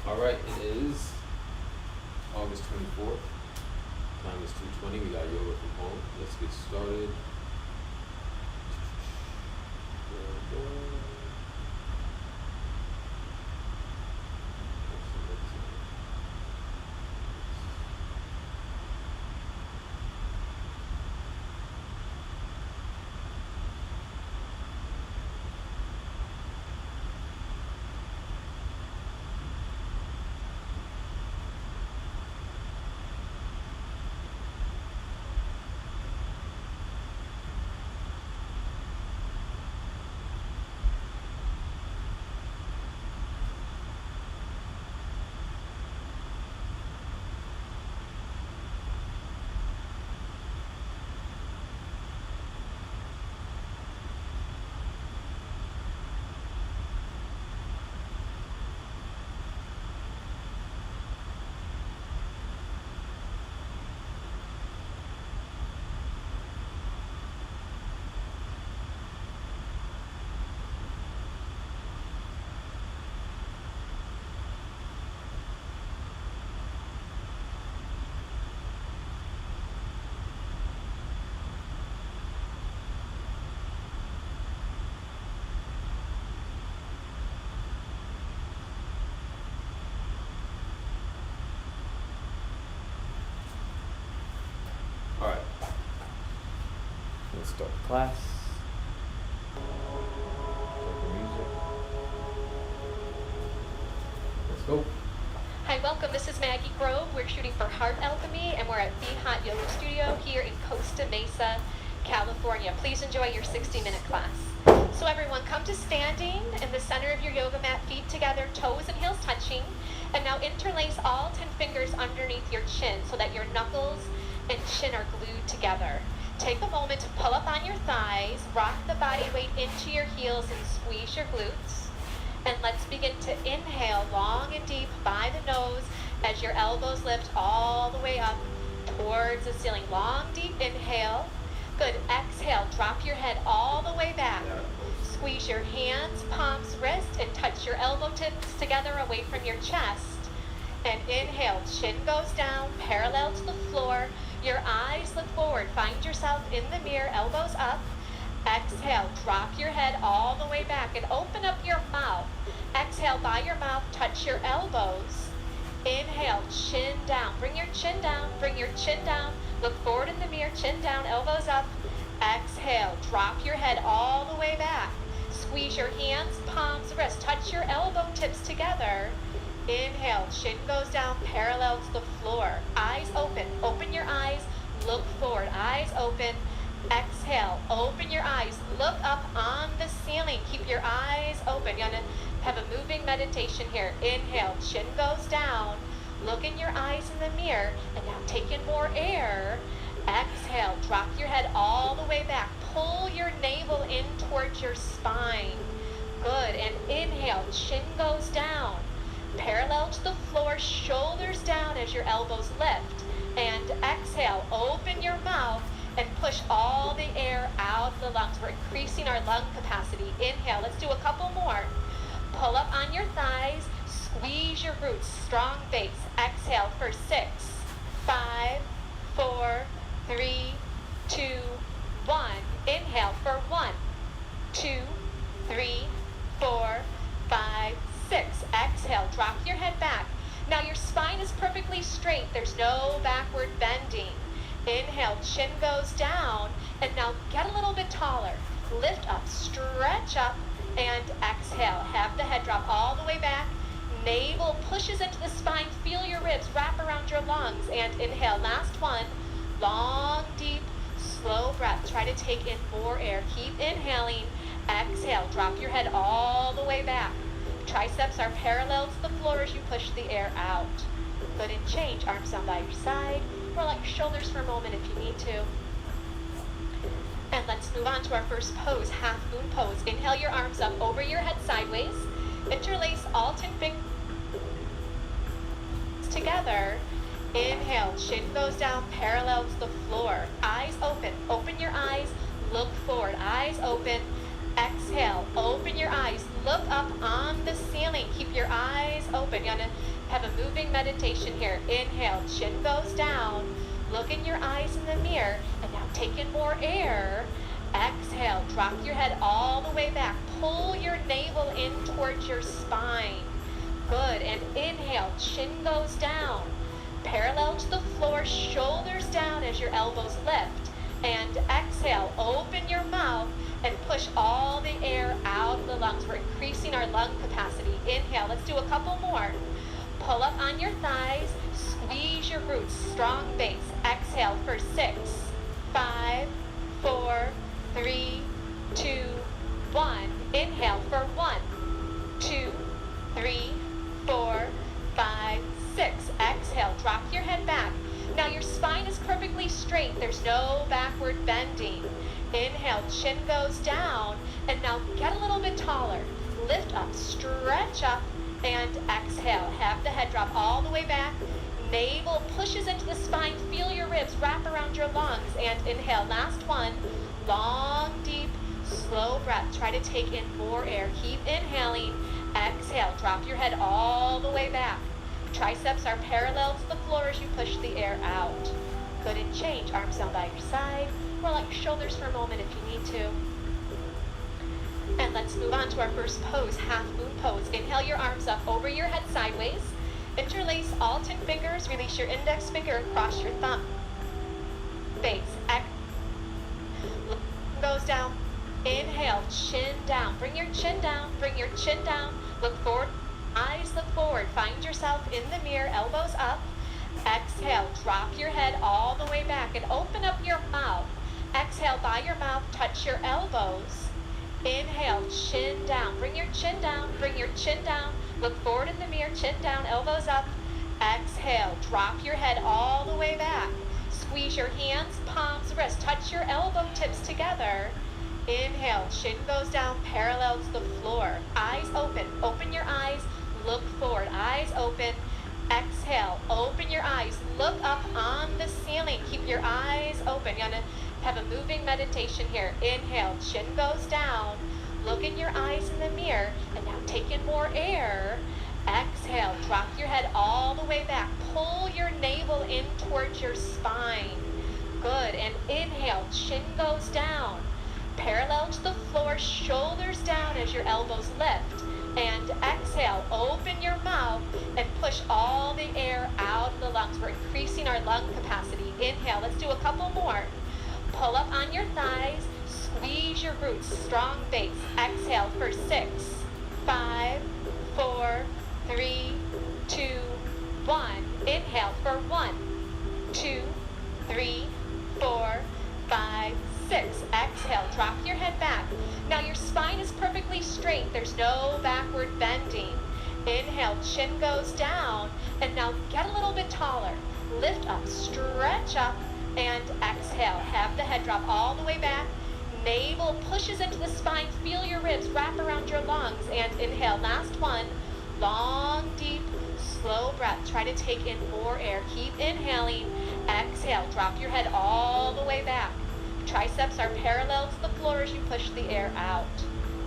All right, it is August 24th. Time is 2:20. We got yoga from home. Let's get started. All right. Let's start class. Start the music. Let's go. Hi, welcome. This is Maggie Grove. We're shooting for Heart Alchemy, and we're at Be Hot Yoga Studio here in Costa Mesa, California. Please enjoy your 60-minute class. So everyone, come to standing in the center of your yoga mat, feet together, toes and heels touching. And now interlace all 10 fingers underneath your chin so that your knuckles and chin are glued together. Take a moment to pull up on your thighs, rock the body weight into your heels and squeeze your glutes. And let's begin to inhale long and deep by the nose as your elbows lift all the way up towards the ceiling. Long, deep inhale. Good. Exhale. Drop your head all the way back. Squeeze your hands, palms, wrist, and touch your elbow tips together away from your chest. And inhale. Chin goes down, parallel to the floor. Your eyes look forward. Find yourself in the mirror, elbows up. Exhale, drop your head all the way back and open up your mouth. Exhale by your mouth, touch your elbows. Inhale, chin down. Bring your chin down, bring your chin down. Look forward in the mirror, chin down, elbows up. Exhale, drop your head all the way back. Squeeze your hands, palms, wrists. Touch your elbow tips together. Inhale, chin goes down, parallel to the floor. Eyes open. Open your eyes, look forward. Eyes open. Exhale, open your eyes, look up on the ceiling, keep your eyes open. You're going to have a moving meditation here. Inhale, chin goes down, look in your eyes in the mirror, and now take in more air. Exhale, drop your head all the way back, pull your navel in towards your spine. Good, and inhale, chin goes down, parallel to the floor, shoulders down as your elbows lift. And exhale, open your mouth and push all the air out of the lungs. We're increasing our lung capacity. Inhale. Let's do a couple more. Pull up on your thighs. Squeeze your glutes. Strong base. Exhale for 6, 5, 4, 3, 2, 1. Inhale for 1, 2, 3, 4, 5, 6. Exhale. Drop your head back. Now your spine is perfectly straight. There's no backward bending. Inhale, chin goes down, and now get a little bit taller. Lift up, stretch up, and exhale. Have the head drop all the way back. Navel pushes into the spine. Feel your ribs wrap around your lungs. And inhale, last one. Long, deep, slow breath. Try to take in more air. Keep inhaling. Exhale, drop your head all the way back. Triceps are parallel to the floor as you push the air out. Good, and change. Arms down by your side. Relax your shoulders for a moment if you need to. And let's move on to our first pose, half moon pose. Inhale your arms up over your head sideways. Interlace all 10 fingers together. Inhale, chin goes down, parallel to the floor. Eyes open. Open your eyes, look forward. Eyes open. Exhale, open your eyes, look up on the ceiling. Keep your eyes open. You're going to have a moving meditation here. Inhale, chin goes down. Look in your eyes in the mirror. And now take in more air. Exhale, drop your head all the way back. Pull your navel in towards your spine. Good. And inhale, chin goes down. Parallel to the floor, shoulders down as your elbows lift. And exhale, open your mouth and push all the air out of the lungs. We're increasing our lung capacity. Inhale, let's do a couple more. Pull up on your thighs, squeeze your glutes, strong base. Exhale for 6, 5, 4, 3, 2, 1. Inhale for 1, 2, 3, 4, 5, 6. Exhale, drop your head back. Now your spine is perfectly straight. There's no backward bending. Inhale, chin goes down, and now get a little bit taller. Lift up, stretch up, and exhale. Have the head drop all the way back. Navel pushes into the spine. Feel your ribs wrap around your lungs, and inhale. Last one. Long, deep, slow breath. Try to take in more air. Keep inhaling. Exhale. Drop your head all the way back. Triceps are parallel to the floor as you push the air out. Good, and change. Arms down by your side. Roll out your shoulders for a moment if you need to. And let's move on to our first pose, half moon pose. Inhale your arms up over your head sideways. Interlace all 10 fingers. Release your index finger and cross your thumb. Face. Goes down. Inhale, chin down. Bring your chin down. Bring your chin down. Look forward. Eyes look forward. Find yourself in the mirror. Elbows up. Exhale. Drop your head all the way back and open up your mouth. Exhale by your mouth. Touch your elbows. Inhale, chin down. Bring your chin down. Bring your chin down. Look forward in the mirror. Chin down. Elbows up. Exhale. Drop your head all the way back. Squeeze your hands, palms, wrists. Touch your elbow tips together. Inhale, chin goes down, parallel to the floor. Eyes open. Open your eyes. Look forward. Eyes open. Exhale. Open your eyes. Look up on the ceiling. Keep your eyes open. You're going to have a moving meditation here. Inhale. Chin goes down. Look in your eyes in the mirror. And now take in more air. Exhale. Drop your head all the way back. Pull your navel in towards your spine. Good. And inhale. Chin goes down. Parallel to the floor. Shoulders down as your elbows lift. And exhale, open your mouth and push all the air out of the lungs. We're increasing our lung capacity. Inhale, let's do a couple more. Pull up on your thighs, squeeze your glutes, strong base. Exhale for 6, 5, 4, 3, 2, 1. Inhale for 1, 2, 3, 4, 5, 6. Exhale, drop your head back. Now your spine is perfectly straight. There's no backward bending. Inhale, chin goes down. And now get a little bit taller. Lift up, stretch up, and exhale. Have the head drop all the way back. Navel pushes into the spine. Feel your ribs wrap around your lungs. And inhale, last one. Long, deep, slow breath. Try to take in more air. Keep inhaling. Exhale, drop your head all the way back. Triceps are parallel to the floor as you push the air out.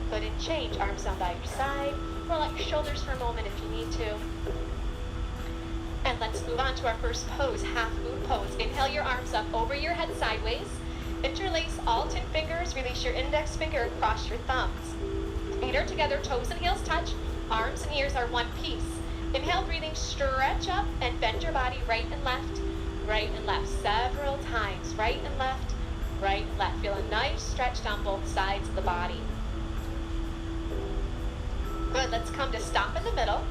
Good, and change. Arms down by your side. Roll out your shoulders for a moment if you need to. And let's move on to our first pose, half moon pose. Inhale your arms up over your head sideways. Interlace all 10 fingers. Release your index finger and cross your thumbs. Feet are together, toes and heels touch. Arms and ears are one piece. Inhale, breathing, stretch up and bend your body right and left several times. Right and left. Right and left. Feel a nice stretch down both sides of the body. Good. Let's come to stop in the middle.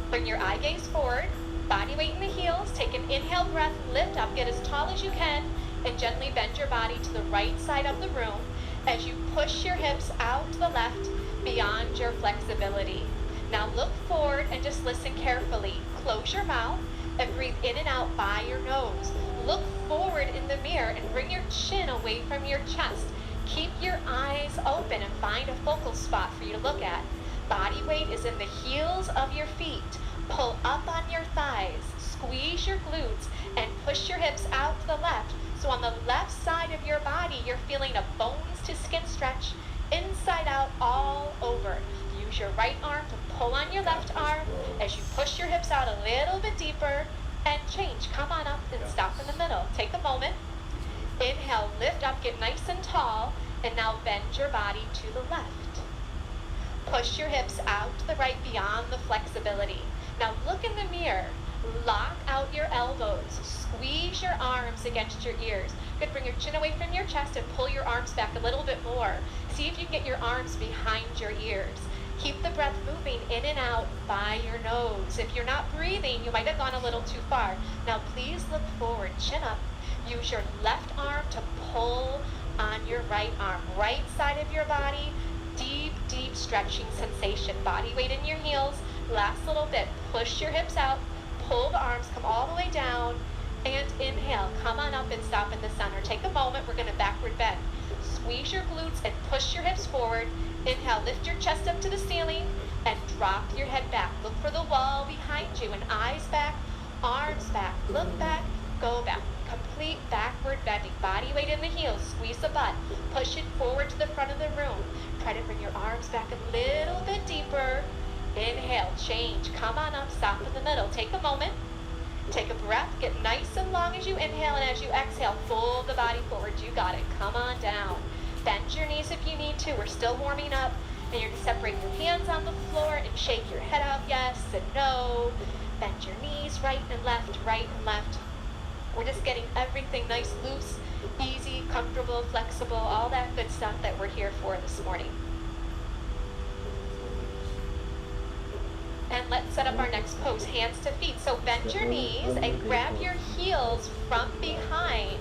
Bring your eye gaze forward. Body weight in the heels. Take an inhale breath. Lift up. Get as tall as you can. And gently bend your body to the right side of the room as you push your hips out to the left beyond your flexibility. Now look forward and just listen carefully. Close your mouth and breathe in and out by your nose. Look forward in the mirror and bring your chin away from your chest. Keep your eyes open and find a focal spot for you to look at. Body weight is in the heels of your feet. Pull up on your thighs, squeeze your glutes, and push your hips out to the left. So on the left side of your body, you're feeling a bones to skin stretch, inside out all over. Use use your right arm to pull on your left arm as you push your hips out a little bit deeper and change. Come on up and stop in the middle. Take a moment. Inhale, lift up, get nice and tall, and now bend your body to the left. Push your hips out to the right beyond the flexibility. Now look in the mirror. Lock out your elbows. Squeeze your arms against your ears. Good, bring your chin away from your chest and pull your arms back a little bit more. See if you can get your arms behind your ears. Keep the breath moving in and out by your nose. If you're not breathing, you might have gone a little too far. Now please look forward, chin up. Use your left arm to pull on your right arm. Right side of your body, deep, deep stretching sensation. Body weight in your heels. Last little bit. Push your hips out. Pull the arms, come all the way down. And inhale, come on up and stop in the center. Take a moment, we're gonna backward bend. Squeeze your glutes and push your hips forward. Inhale, lift your chest up to the ceiling and drop your head back. Look for the wall behind you and eyes back, arms back. Look back, go back. Complete backward bending. Body weight in the heels, squeeze the butt. Push it forward to the front of the room. Try to bring your arms back a little bit deeper. Inhale, change, come on up, stop in the middle. Take a moment. Take a breath, get nice and long as you inhale, and as you exhale, fold the body forward. You got it. Come on down. Bend your knees if you need to. We're still warming up. And you're going to separate your hands on the floor and shake your head out, yes and no. Bend your knees right and left, right and left. We're just getting everything nice, loose, easy, comfortable, flexible, all that good stuff that we're here for this morning. And let's set up our next pose, hands to feet. So bend your knees and grab your heels from behind.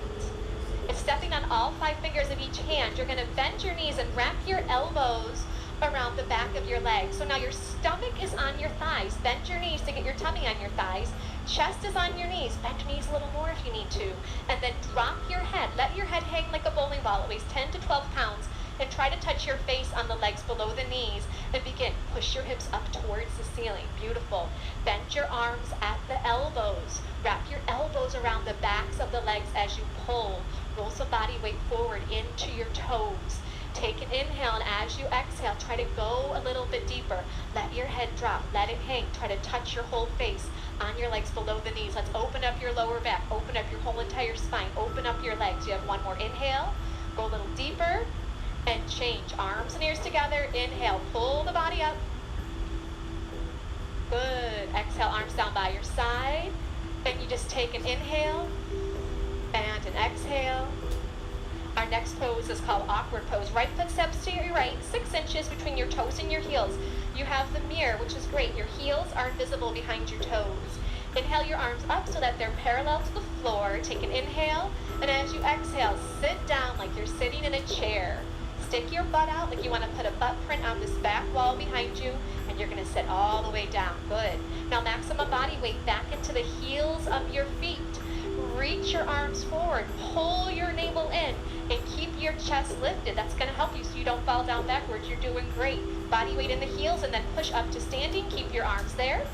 And stepping on all 5 fingers of each hand, you're gonna bend your knees and wrap your elbows around the back of your legs. So now your stomach is on your thighs. Bend your knees to get your tummy on your thighs. Chest is on your knees. Bend your knees a little more if you need to. And then drop your head. Let your head hang like a bowling ball. It weighs 10 to 12 pounds. And try to touch your face on the legs below the knees. And begin. Push your hips up towards the ceiling. Beautiful. Bend your arms at the elbows. Wrap your elbows around the backs of the legs as you pull. Roll some body weight forward into your toes. Take an inhale, and as you exhale, try to go a little bit deeper. Let your head drop. Let it hang. Try to touch your whole face on your legs below the knees. Let's open up your lower back. Open up your whole entire spine. Open up your legs. You have one more inhale. Go a little deeper. And change. Arms and ears together. Inhale. Pull the body up. Good. Exhale. Arms down by your side. And you just take an inhale and an exhale. Our next pose is called awkward pose. Right foot steps to your right, 6 inches between your toes and your heels. You have the mirror, which is great. Your heels are invisible behind your toes. Inhale your arms up so that they're parallel to the floor. Take an inhale, and as you exhale, sit down like you're sitting in a chair. Stick your butt out like you want to put a butt print on this back wall behind you, and you're going to sit all the way down. Good. Now maximum body weight back into the heels of your feet. Reach your arms forward, pull your navel in, and keep your chest lifted. That's going to help you so you don't fall down backwards. You're doing great. Body weight in the heels, and then push up to standing. Keep your arms there.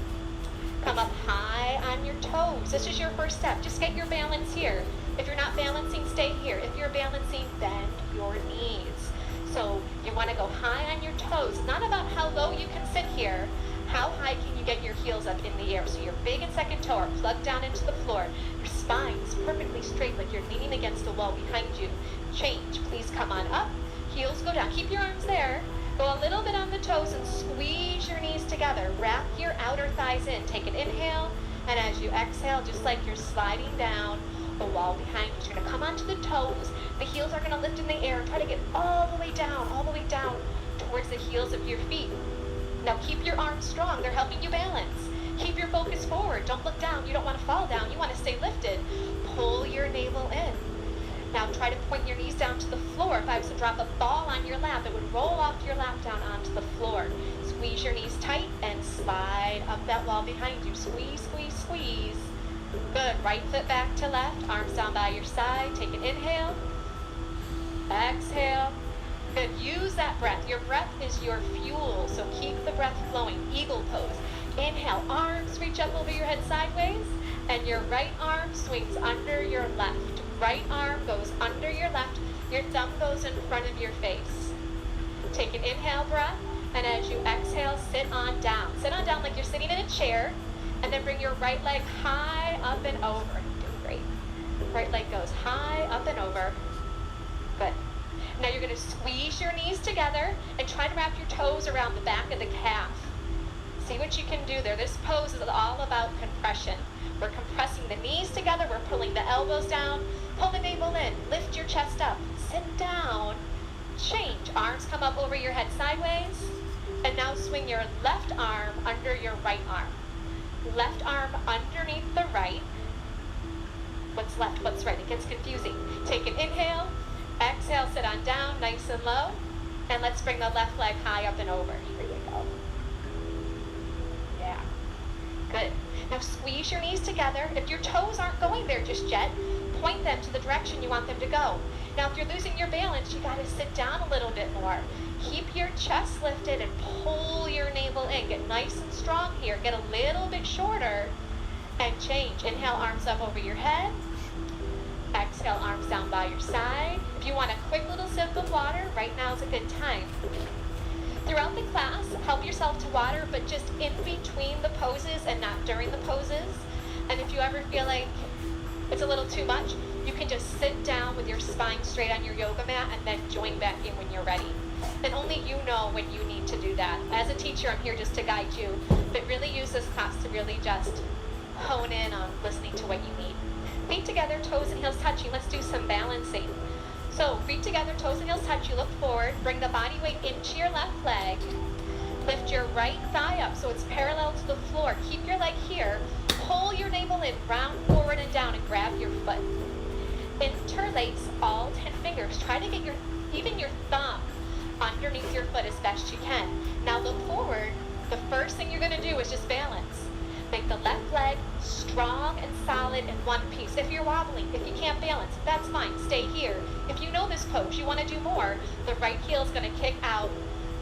Come up high on your toes. This is your first step. Just get your balance here. If you're not balancing, stay here. If you're balancing, bend your knees. So you want to go high on your toes. It's not about how low you can sit here. How high can you get your heels up in the air? So your big and second toe are plugged down into the floor. Your spine is perfectly straight like you're leaning against the wall behind you. Change. Please come on up. Heels go down. Keep your arms there. Go a little bit on the toes and squeeze your knees together. Wrap your outer thighs in. Take an inhale. And as you exhale, just like you're sliding down the wall behind you, you're going to come onto the toes. The heels are going to lift in the air. Try to get all the way down towards the heels of your feet. Now keep your arms strong. They're helping you balance. Keep your focus forward. Don't look down. You don't want to fall down. You want to stay lifted. Pull your navel in. Now try to point your knees down to the floor. If I was to drop a ball on your lap, it would roll off your lap down onto the floor. Squeeze your knees tight and slide up that wall behind you. Squeeze, squeeze, squeeze. Good. Right foot back to left. Arms down by your side. Take an inhale. Exhale. Good. Use that breath. Your breath is your fuel, so keep the breath flowing. Eagle pose. Inhale. Arms reach up over your head sideways, and your right arm swings under your left. Right arm goes under your left. Your thumb goes in front of your face. Take an inhale breath, And as you exhale, sit on down. Sit on down like you're sitting in a chair, and then bring your right leg high up and over. You're doing great. Right leg goes high up and over. Good. Now you're going to squeeze your knees together and try to wrap your toes around the back of the calf. See what you can do there. This pose is all about compression. We're compressing the knees together. We're pulling the elbows down. Pull the navel in. Lift your chest up. Sit down. Change. Arms come up over your head sideways. And now swing your left arm under your right arm. Left arm underneath the right. What's left? What's right? It gets confusing. Take an inhale. Exhale, sit on down, nice and low. And let's bring the left leg high up and over. Here you go. Yeah. Good. Now squeeze your knees together. If your toes aren't going there just yet, point them to the direction you want them to go. Now if you're losing your balance, you got to sit down a little bit more. Keep your chest lifted and pull your navel in. Get nice and strong here. Get a little bit shorter and change. Inhale, arms up over your head. Exhale, arms down by your side. If you want a quick little sip of water, right now is a good time. Throughout the class, help yourself to water, but just in between the poses and not during the poses. And if you ever feel like it's a little too much, you can just sit down with your spine straight on your yoga mat and then join back in when you're ready. And only you know when you need to do that. As a teacher, I'm here just to guide you, but really use this class to really just hone in on listening to what you need. Feet together, toes and heels touching. Let's do some balancing. So feet together, toes and heels touch. You look forward. Bring the body weight into your left leg. Lift your right thigh up so it's parallel to the floor. Keep your leg here. Pull your navel in, round forward and down, and grab your foot. Interlace all 10 fingers. Try to get even your thumb underneath your foot as best you can. Now look forward. The first thing you're going to do is just balance. Make the left leg strong and solid in one piece. If you're wobbling, if you can't balance, that's fine. Stay here. If you know this pose, you want to do more, the right heel is going to kick out.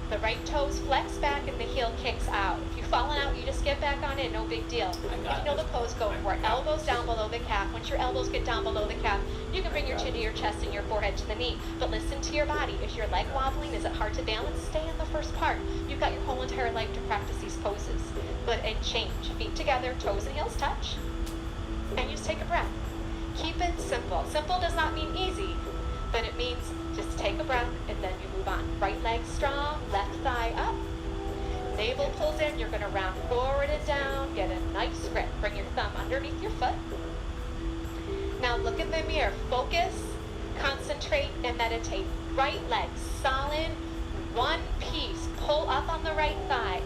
The right toes flex back and the heel kicks out. If you've fallen out, you just get back on in, no big deal. If you know the pose, go for it. Elbows down below the calf. Once your elbows get down below the calf, you can bring your chin to your chest and your forehead to the knee. But listen to your body. Is your leg wobbling? Is it hard to balance? Stay in the first part. You've got your whole entire life to practice these poses. Good, and change. Feet together, toes and heels touch. And just take a breath. Keep it simple. Simple does not mean easy, but it means just take a breath and then you move on. Right leg strong, left thigh up. Navel pulls in, you're going to round forward and down. Get a nice grip. Bring your thumb underneath your foot. Now look in the mirror. Focus, concentrate, and meditate. Right leg solid, one piece. Pull up on the right thigh.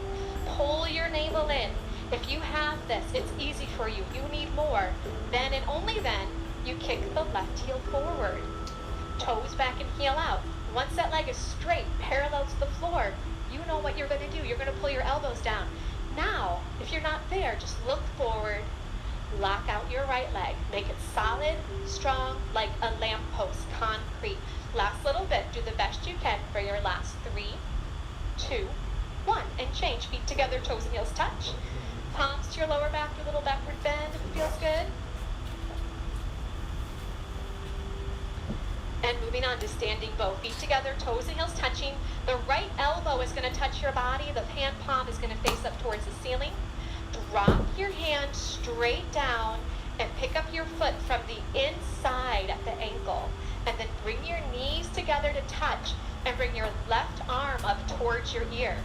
Pull your navel in. If you have this, it's easy for you. You need more. Then and only then, you kick the left heel forward. Toes back and heel out. Once that leg is straight, parallel to the floor, you know what you're going to do. You're going to pull your elbows down. Now, if you're not there, just look forward. Lock out your right leg. Make it solid, strong, like a lamppost, concrete. Last little bit. Do the best you can for your last 3, 2, 1. And change. Feet together, toes and heels touch. Palms to your lower back, your little backward bend if it feels good. And moving on to standing bow. Feet together, toes and heels touching. The right elbow is going to touch your body. The hand palm is going to face up towards the ceiling. Drop your hand straight down and pick up your foot from the inside at the ankle. And then bring your knees together to touch and bring your left arm up towards your ear.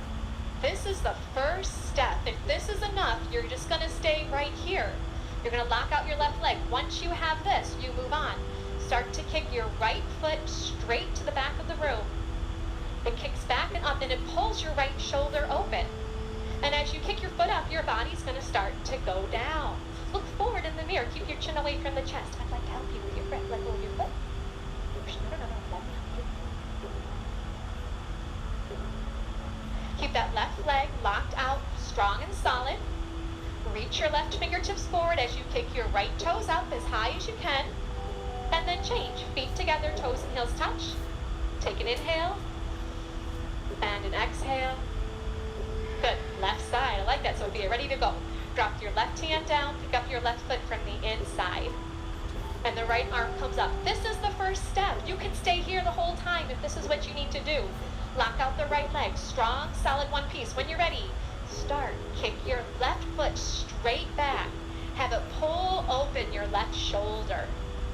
This is the first step. If this is enough, you're just going to stay right here. You're going to lock out your left leg. Once you have this, you move on. Start to kick your right foot straight to the back of the room. It kicks back and up and it pulls your right shoulder open. And as you kick your foot up, your body's going to start to go down. Look forward in the mirror. Keep your chin away from the chest. I'd like to help you with your grip. Let go of your foot. No. Let me help you. Keep that left leg locked out, strong and solid. Reach your left fingertips forward as you kick your right toes up as high as you can. And then change. Feet together, toes and heels touch. Take an inhale and an exhale. Good. Left side. I like that, Sophia. Ready to go. Drop your left hand down. Pick up your left foot from the inside. And the right arm comes up. This is the first step. You can stay here the whole time if this is what you need to do. Lock out the right leg, strong, solid one piece. When you're ready, start. Kick your left foot straight back. Have it pull open your left shoulder.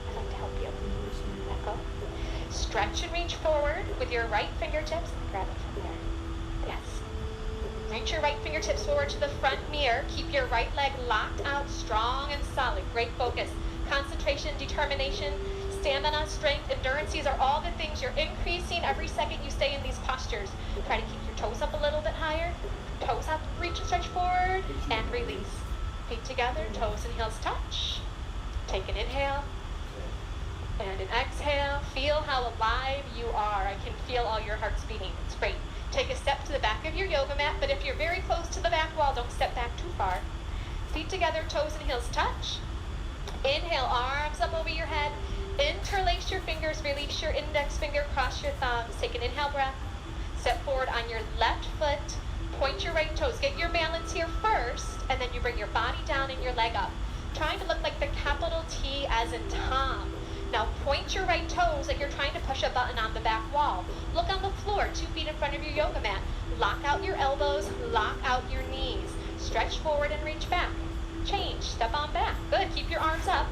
I'd like to help you. Let go. Stretch and reach forward with your right fingertips. Grab it from there. Yes. Reach your right fingertips forward to the front mirror. Keep your right leg locked out, strong and solid. Great focus. Concentration, determination, stamina, strength, endurance. These are all the things you're increasing every second you stay in these postures. Try to keep your toes up a little bit higher. Toes up, reach and stretch forward, and release. Feet together, toes and heels touch. Take an inhale and an exhale. Feel how alive you are. I can feel all your hearts beating. It's great. Take a step to the back of your yoga mat, but if you're very close to the back wall, don't step back too far. Feet together, toes and heels touch. Inhale, arms up over your head. Interlace your fingers, release your index finger, cross your thumbs. Take an inhale breath. Step forward on your left foot. Point your right toes. Get your balance here first, and then you bring your body down and your leg up. Trying to look like the capital T as in Tom. Now point your right toes like you're trying to push a button on the back wall. Look on the floor, 2 feet in front of your yoga mat. Lock out your elbows, lock out your knees. Stretch forward and reach back. Change, step on back. Good, keep your arms up.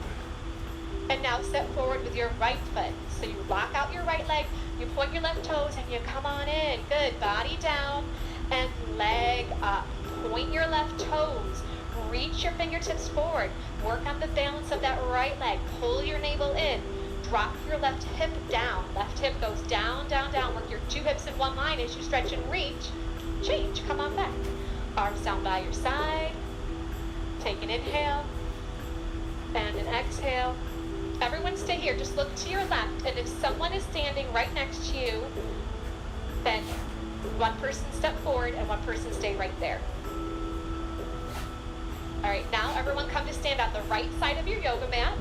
And now step forward with your right foot. So you lock out your right leg, you point your left toes, and you come on in. Good, body down and leg up. Point your left toes. Reach your fingertips forward. Work on the balance of that right leg. Pull your navel in. Drop your left hip down. Left hip goes down, down, down. Work your 2 hips in one line as you stretch and reach. Change, come on back. Arms down by your side. Take an inhale and an exhale. Everyone stay here. Just look to your left. And if someone is standing right next to you, then one person step forward and one person stay right there. All right, now everyone come to stand on the right side of your yoga mat.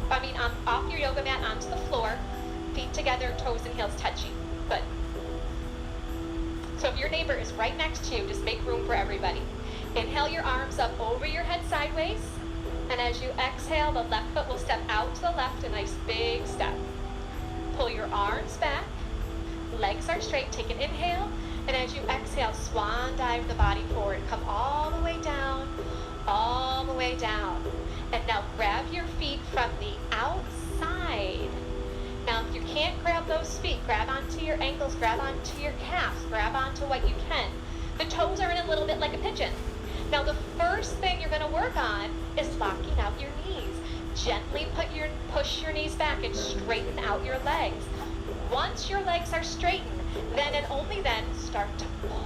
Off your yoga mat onto the floor. Feet together, toes and heels touching. Good. So if your neighbor is right next to you, just make room for everybody. Inhale your arms up over your head sideways. And as you exhale, the left foot will step out to the left, a nice big step. Pull your arms back. Legs are straight. Take an inhale. And as you exhale, swan dive the body forward. Come all the way down. All the way down. And now grab your feet from the outside. Now if you can't grab those feet, grab onto your ankles, grab onto your calves, grab onto what you can. The toes are in a little bit like a pigeon. Now the first thing you're going to work on is locking out your knees. Gently push your knees back and straighten out your legs. Once your legs are straightened, then and only then start to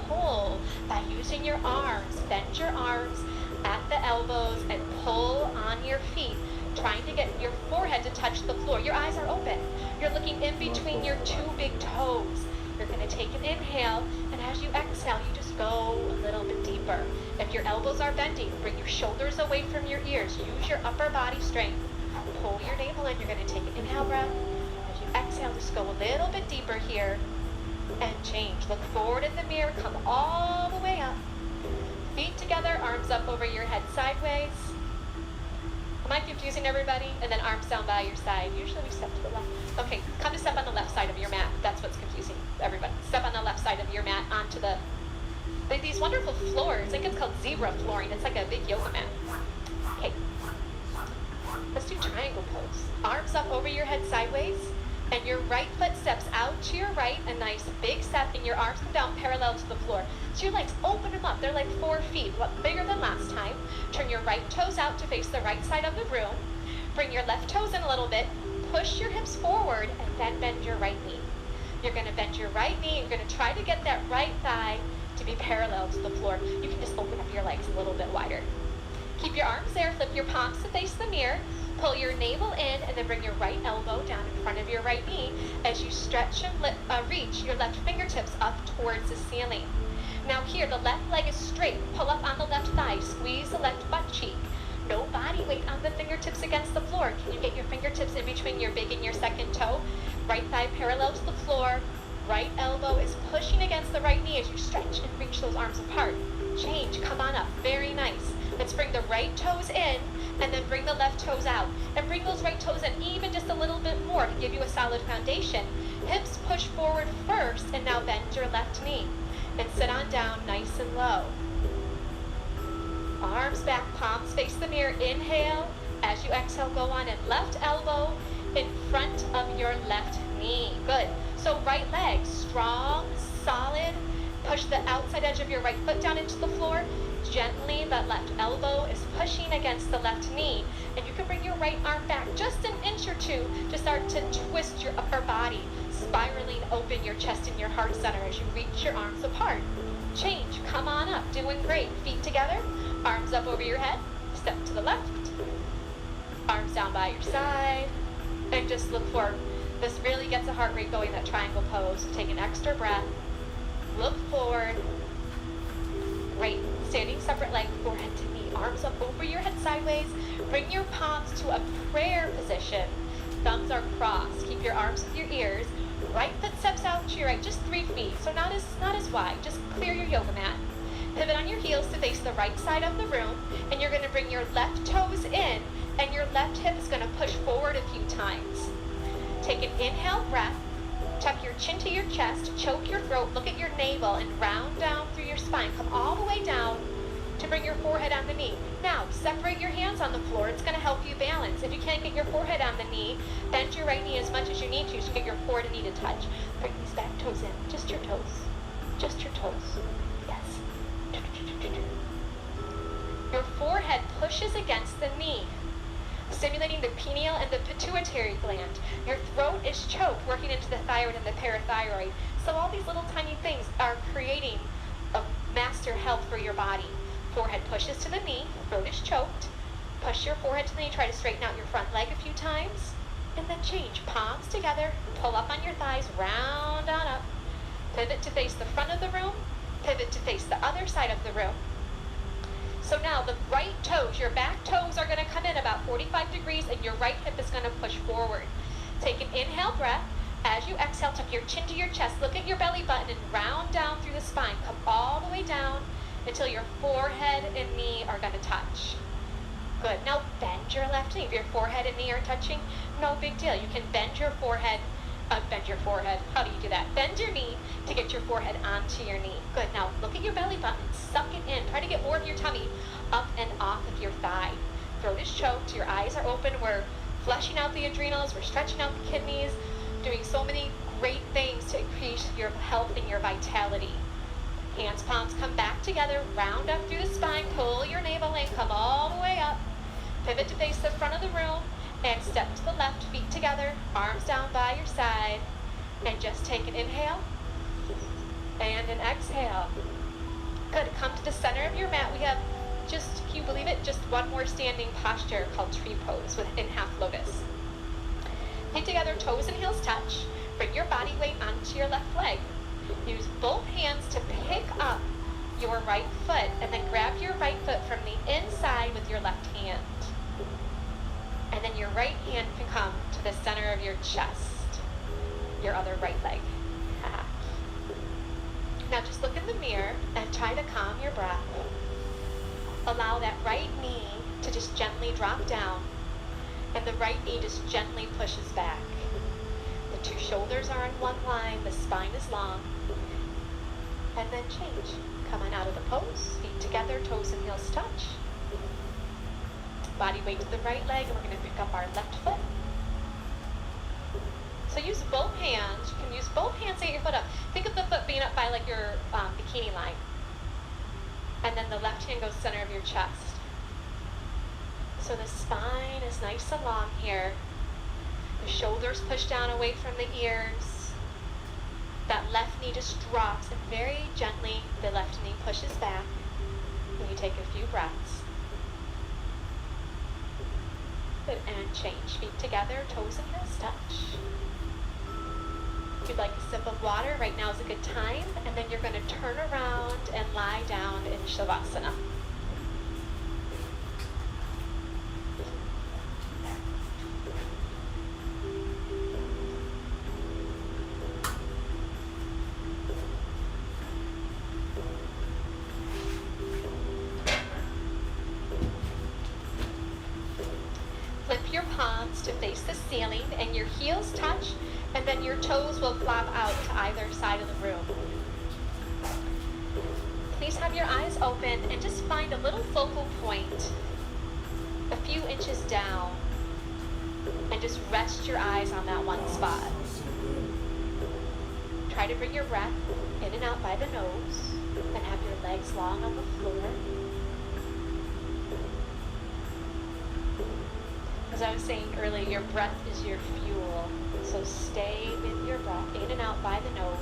pull by using your arms. Bend your arms at the elbows and pull on your feet, trying to get your forehead to touch the floor. Your eyes are open. You're looking in between your 2 big toes. You're going to take an inhale, and as you exhale, you just go a little bit deeper. If your elbows are bending, bring your shoulders away from your ears. Use your upper body strength. Pull your navel in. You're going to take an inhale breath. As you exhale, just go a little bit deeper here and change. Look forward in the mirror. Come all the way up. Feet together, arms up over your head sideways. Am I confusing everybody? And then arms down by your side. Usually we step to the left. Okay, come to step on the left side of your mat. That's what's confusing everybody. Step on the left side of your mat onto these wonderful floors. I think it's called zebra flooring. It's like a big yoga mat. Okay. Let's do triangle pose. Arms up over your head sideways. And your right foot steps out to your right, a nice big step, and your arms come down parallel to the floor. So your legs, open them up. They're like 4 feet, bigger than last time. Turn your right toes out to face the right side of the room. Bring your left toes in a little bit. Push your hips forward, and then bend your right knee. You're going to bend your right knee. You're going to try to get that right thigh to be parallel to the floor. You can just open up your legs a little bit wider. Keep your arms there. Flip your palms to face the mirror. Pull your navel in, and then bring your right elbow down in front of your right knee as you stretch and reach your left fingertips up towards the ceiling. Now here, the left leg is straight. Pull up on the left thigh. Squeeze the left butt cheek. No body weight on the fingertips against the floor. Can you get your fingertips in between your big and your second toe? Right thigh parallel to the floor. Right elbow is pushing against the right knee as you stretch and reach those arms apart. Change. Come on up. Very nice. Let's bring the right toes in, and then bring the left toes out and bring those right toes in even just a little bit more to give you a solid foundation. Hips push forward first, and now bend your left knee and sit on down nice and low. Arms back, palms face the mirror. Inhale. As you exhale, go on and left elbow in front of your left knee. Good. So right leg, strong, solid. Push the outside edge of your right foot down into the floor. Gently, that left elbow is pushing against the left knee. And you can bring your right arm back just an inch or two to start to twist your upper body, spiraling open your chest and your heart center as you reach your arms apart. Change. Come on up. Doing great. Feet together. Arms up over your head. Step to the left. Arms down by your side. And just look forward. This really gets the heart rate going, that triangle pose. So take an extra breath. Look forward. Great. Standing separate leg, forehead to knee. Arms up over your head sideways. Bring your palms to a prayer position. Thumbs are crossed. Keep your arms with your ears. Right foot steps out to your right, just 3 feet. So not as wide. Just clear your yoga mat. Pivot on your heels to face the right side of the room. And you're going to bring your left toes in. And your left hip is going to push forward a few times. Take an inhale breath. Tuck your chin to your chest, choke your throat, look at your navel, and round down through your spine. Come all the way down to bring your forehead on the knee. Now, separate your hands on the floor. It's going to help you balance. If you can't get your forehead on the knee, bend your right knee as much as you need to get your forehead and knee to touch. Bring these back toes in. Just your toes. Just your toes. Yes. Your forehead pushes against the knee, stimulating the pineal and the pituitary gland. Your throat is choked, working into the thyroid and the parathyroid. So all these little tiny things are creating a master health for your body. Forehead pushes to the knee, throat is choked. Push your forehead to the knee, try to straighten out your front leg a few times. And then change, palms together, pull up on your thighs, round on up. Pivot to face the front of the room, pivot to face the other side of the room. So now the right toes, your back toes are going to come in about 45 degrees and your right hip is going to push forward. Take an inhale breath. As you exhale, tuck your chin to your chest. Look at your belly button and round down through the spine. Come all the way down until your forehead and knee are going to touch. Good. Now bend your left knee. If your forehead and knee are touching, no big deal. You can bend your forehead. How do you do that? Bend your knee to get your forehead onto your knee. Good. Now look at your belly button. Suck it in. Try to get more of your tummy up and off of your thigh. Throat is choked. Your eyes are open. We're flushing out the adrenals. We're stretching out the kidneys. Doing so many great things to increase your health and your vitality. Hands, palms come back together. Round up through the spine. Pull your navel in. Come all the way up. Pivot to face the front of the room. And step to the left, feet together, arms down by your side, and just take an inhale and an exhale. Good. Come to the center of your mat. We have just, can you believe it, just one more standing posture called tree pose in half lotus. Feet together, toes and heels touch. Bring your body weight onto your left leg. Use both hands to pick up your right foot, and then grab your right foot from the inside with your left hand. And then your right hand can come to the center of your chest, your other right leg. Now just look in the mirror and try to calm your breath. Allow that right knee to just gently drop down, and the right knee just gently pushes back. The two shoulders are in one line, the spine is long. And then change. Come on out of the pose, feet together, toes and heels touch. Body weight to the right leg, and we're going to pick up our left foot. So use both hands. You can use both hands to get your foot up. Think of the foot being up by like your bikini line. And then the left hand goes center of your chest. So the spine is nice and long here. The shoulders push down away from the ears. That left knee just drops, and very gently the left knee pushes back. And you take a few breaths. Good. And change. Feet together, toes and heels touch. If you'd like a sip of water, right now is a good time. And then you're going to turn around and lie down in Shavasana. palms to face the ceiling and your heels touch, and then your toes will flop out to either side of the room. Please have your eyes open and just find a little focal point a few inches down and just rest your eyes on that one spot. Try to bring your breath in and out by the nose and have your legs long on the floor. As I was saying earlier, your breath is your fuel, so stay with your breath in and out by the nose.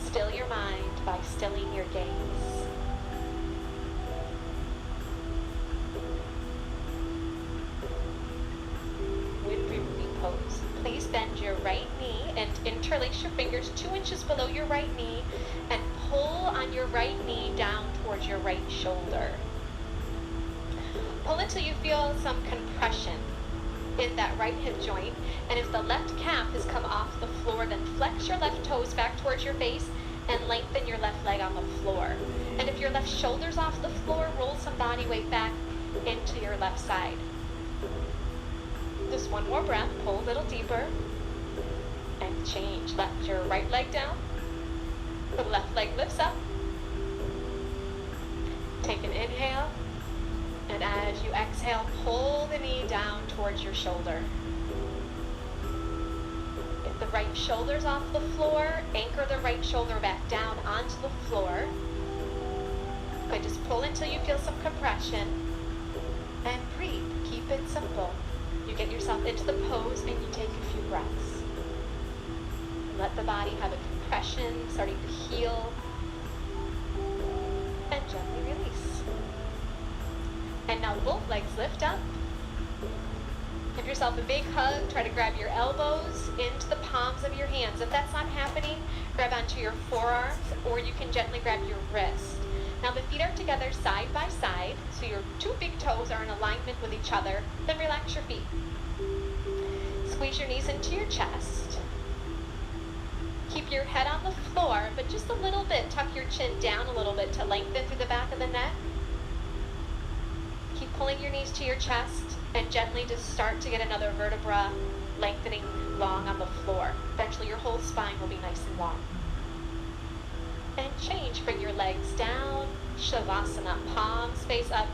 Still your mind by stilling your gaze. With removing pose, please bend your right knee and interlace your fingers 2 inches below your right knee and pull on your right knee down towards your right shoulder. Pull until you feel some compression in that right hip joint, and if the left calf has come off the floor, then flex your left toes back towards your face and lengthen your left leg on the floor. And if your left shoulder's off the floor, roll some body weight back into your left side. Just one more breath, pull a little deeper, and change. Let your right leg down, the left leg lifts up. Take an inhale, and as you exhale, pull the knee down towards your shoulder. If the right shoulder's off the floor, anchor the right shoulder back down onto the floor. Good, just pull until you feel some compression, and breathe. Keep it simple. You get yourself into the pose and you take a few breaths. Let the body have a compression, starting to heal, and gently release. And now both legs lift up. Give yourself a big hug. Try to grab your elbows into the palms of your hands. If that's not happening, grab onto your forearms, or you can gently grab your wrist. Now the feet are together side by side, so your 2 big toes are in alignment with each other. Then relax your feet. Squeeze your knees into your chest. Keep your head on the floor, but just a little bit. Tuck your chin down a little bit to lengthen through the back of the neck. Keep pulling your knees to your chest and gently just start to get another vertebra lengthening long on the floor. Eventually your whole spine will be nice and long. And change, bring your legs down, Shavasana, palms face up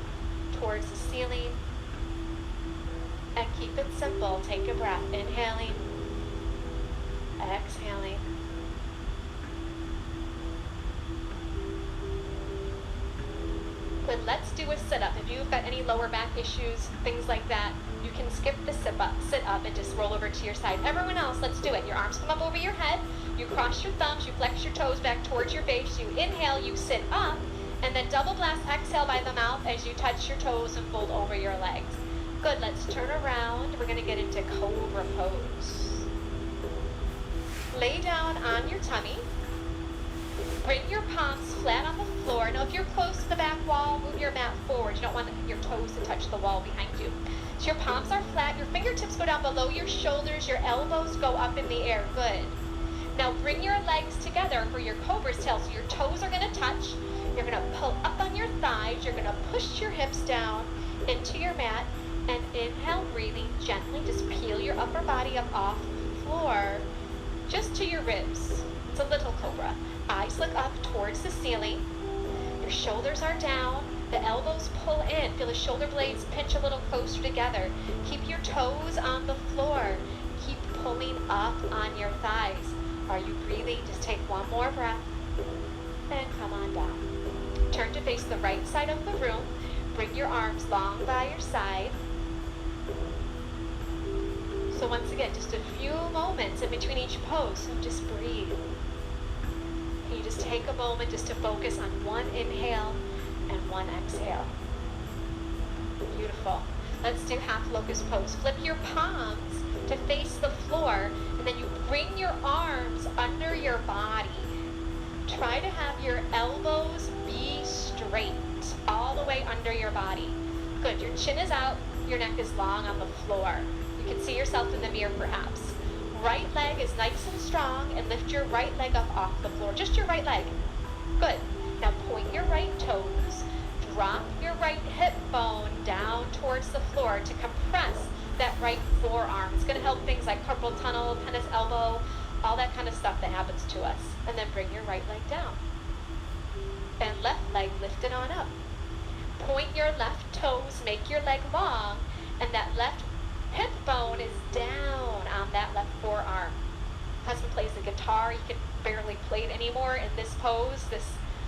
towards the ceiling. And keep it simple, take a breath, inhaling, exhaling. Good, let's do a sit-up. If you've got any lower back issues, things like that, you can skip the sit up and just roll over to your side. Everyone else, let's do it. Your arms come up over your head, you cross your thumbs, you flex your toes back towards your face, you inhale, you sit up, and then double blast exhale by the mouth as you touch your toes and fold over your legs. Good, let's turn around. We're gonna get into Cobra pose. Lay down on your tummy. Bring your palms flat on the floor. Now if you're close to the back wall, move your mat forward. You don't want your toes to touch the wall behind you. So your palms are flat, your fingertips go down below your shoulders, your elbows go up in the air. Good. Now bring your legs together for your cobra's tail. So your toes are gonna touch. You're gonna pull up on your thighs. You're gonna push your hips down into your mat. And inhale, breathing gently. Just peel your upper body up off the floor, just to your ribs. It's a little cobra. Eyes look up towards the ceiling. Your shoulders are down. The elbows pull in. Feel the shoulder blades pinch a little closer together. Keep your toes on the floor. Keep pulling up on your thighs. Are you breathing? Just take one more breath and come on down. Turn to face the right side of the room. Bring your arms long by your side. So once again, just a few moments in between each pose, so just breathe. And you just take a moment just to focus on one inhale and one exhale. Beautiful. Let's do half locust pose. Flip your palms to face the floor, and then you bring your arms under your body. Try to have your elbows be straight all the way under your body. Good, your chin is out, your neck is long on the floor. You can see yourself in the mirror perhaps. Right leg is nice and strong, and lift your right leg up off the floor. Just your right leg. Good. Now point your right toes. Drop your right hip bone down towards the floor. to compress that right forearm. It's going to help things like carpal tunnel, tennis elbow, all that kind of stuff that happens to us. And then bring your right leg down. And left leg lifted on up. Point your left toes, make your leg long, and that left hip bone is down on that left forearm. Husband plays the guitar, he can barely play it anymore in this pose,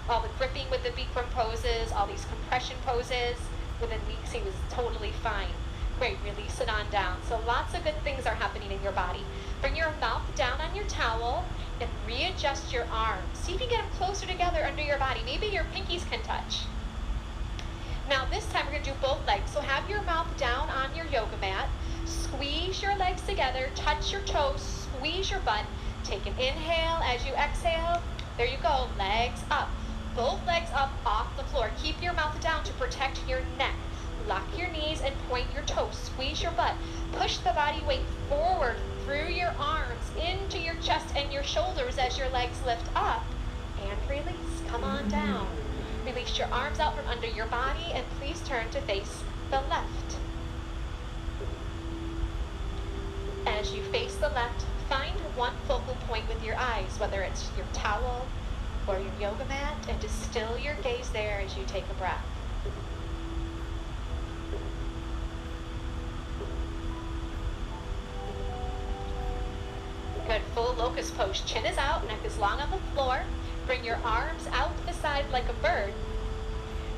all the gripping with the Bikram poses, all these compression poses. Within weeks he was totally fine. Great, release it on down. So lots of good things are happening in your body. Bring your mouth down on your towel and readjust your arms. See if you can get them closer together under your body. Maybe your pinkies can touch. Now this time we're going to do both legs. So have your mouth down on your yoga mat. Squeeze your legs together. Touch your toes. Squeeze your butt. Take an inhale as you exhale. There you go. Legs up. Both legs up off the floor. Keep your mouth down to protect your neck. Lock your knees and point your toes. Squeeze your butt. Push the body weight forward through your arms into your chest and your shoulders as your legs lift up. And release. Come on down. Release your arms out from under your body and please turn to face the left. As you face the left, find one focal point with your eyes, whether it's your towel or your yoga mat, and just still your gaze there as you take a breath. Good, full locust pose. Chin is out, neck is long on the floor. Bring your arms out to the side like a bird.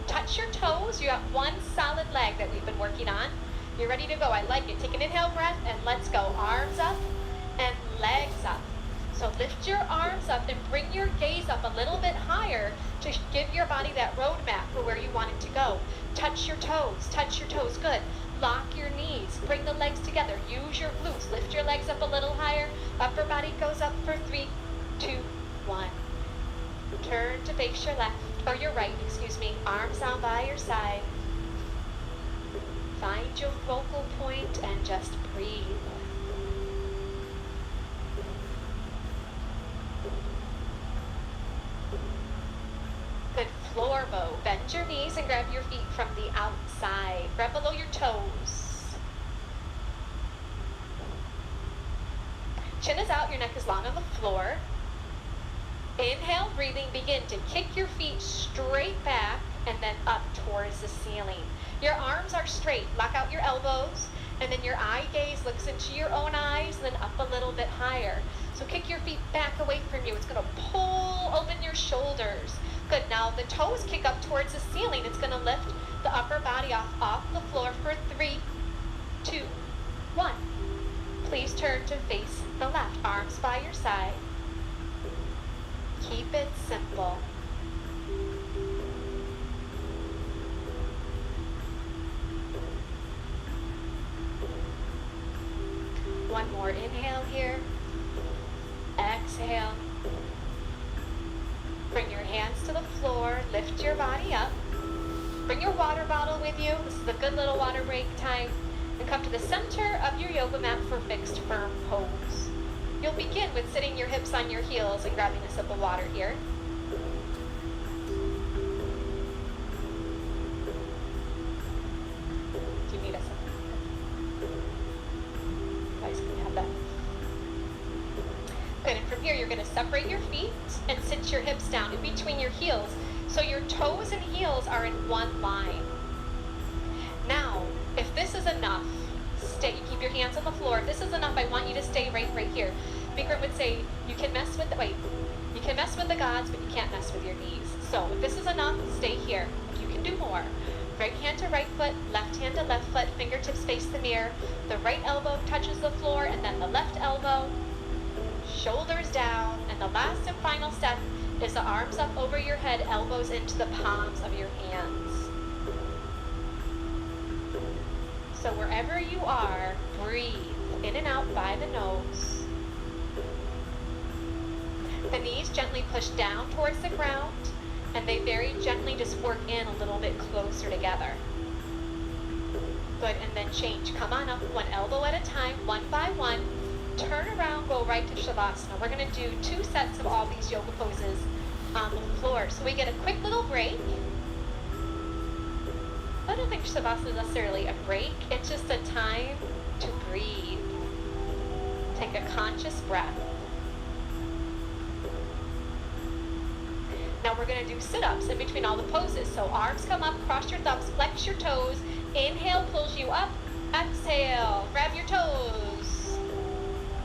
Touch your toes. You got one solid leg that we've been working on. You're ready to go. I like it. Take an inhale breath and let's go. Arms up and legs up. So lift your arms up and bring your gaze up a little bit higher to give your body that roadmap for where you want it to go. Touch your toes. Touch your toes. Good. Lock your knees. Bring the legs together. Use your glutes. Lift your legs up a little higher. Upper body goes up for 3, 2, 1. Turn to face your left, or your right, excuse me. Arms down by your side. Find your focal point and just breathe. Good, floor bow. Bend your knees and grab your feet from the outside. Grab below your toes. Chin is out, your neck is long on the floor. Inhale, breathing, begin to kick your feet straight back and then up towards the ceiling. Your arms are straight. Lock out your elbows, and then your eye gaze looks into your own eyes, and then up a little bit higher. So kick your feet back away from you. It's going to pull open your shoulders. Good. Now the toes kick up towards the ceiling. It's going to lift the upper body off the floor for 3, 2, 1. Please turn to face the left. Arms by your side. Keep it simple. One more inhale here. Exhale. Bring your hands to the floor. Lift your body up. Bring your water bottle with you. This is a good little water break time. And come to the center of your yoga mat for fixed firm pose. You'll begin with sitting your hips on your heels and grabbing a sip of water here. Do you need a sip? Guys, can you have that? Good, and from here you're going to separate your feet and sit your hips down in between your heels so your toes and heels are in one line. Now, if this is enough, stay. You keep your hands on the floor. If this is enough, I want you to stay right here. Bikram would say, you can mess with the gods, but you can't mess with your knees. So if this is enough, stay here. If you can do more. Right hand to right foot, left hand to left foot, fingertips face the mirror. The right elbow touches the floor, and then the left elbow. Shoulders down, and the last and final step is the arms up over your head, elbows into the palms of your hands. So wherever you are, breathe in and out by the nose. The knees gently push down towards the ground, and they very gently just work in a little bit closer together. Good, and then change. Come on up one elbow at a time, one by one. Turn around, go right to Shavasana. We're going to do 2 sets of all these yoga poses on the floor. So we get a quick little break. But think Shavasana is necessarily a break. It's just a time to breathe. Take a conscious breath. Now we're going to do sit-ups in between all the poses. So arms come up, cross your thumbs, flex your toes. Inhale pulls you up. Exhale, grab your toes.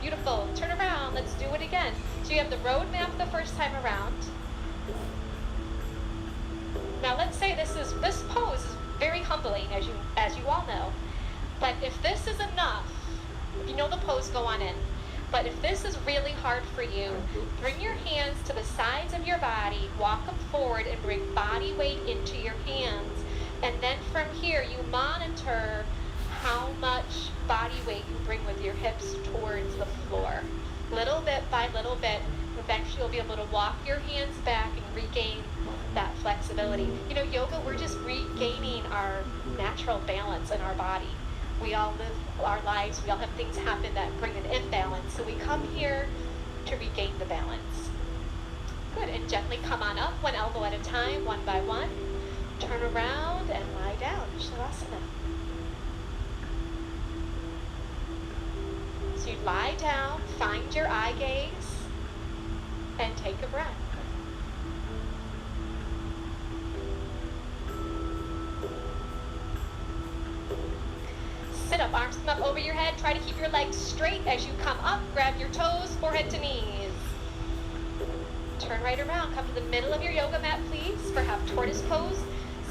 Beautiful. Turn around. Let's do it again. So you have the road map the first time around. Now let's say this pose is very humbling, as you all know. But if this is enough, if you know the pose, go on in. But if this is really hard for you, bring your hands to the sides of your body, walk them forward, and bring body weight into your hands. And then from here, you monitor how much body weight you bring with your hips towards the floor. Little bit by little bit, eventually you'll be able to walk your hands back and regain that flexibility. You know, yoga, we're just regaining our natural balance in our body. We all live our lives, we all have things happen that bring an imbalance. So we come here to regain the balance. Good, and gently come on up, one elbow at a time, one by one. Turn around and lie down, Shavasana. So you lie down, find your eye gaze, and take a breath. Sit up, arms come up over your head. Try to keep your legs straight as you come up. Grab your toes, forehead to knees. Turn right around. Come to the middle of your yoga mat, please, for half tortoise pose.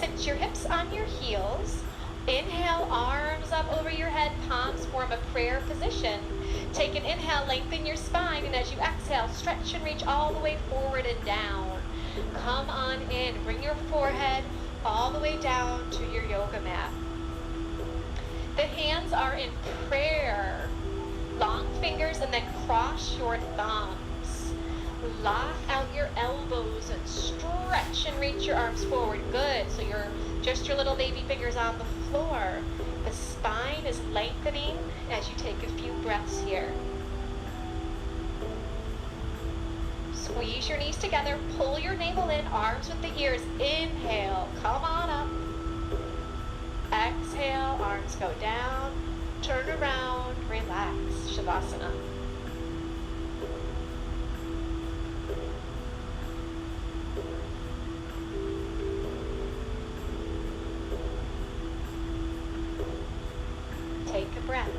Sit your hips on your heels. Inhale, arms up over your head, palms form a prayer position. Take an inhale, lengthen your spine, and as you exhale, stretch and reach all the way forward and down. Come on in. Bring your forehead all the way down to your yoga mat. The hands are in prayer. Long fingers and then cross your thumbs. Lock out your elbows and stretch and reach your arms forward. Good. So you're just your little baby fingers on the floor. The spine is lengthening as you take a few breaths here. Squeeze your knees together. Pull your navel in. Arms with the ears. Inhale. Come on up. Exhale, arms go down, turn around, relax, Shavasana. Take a breath.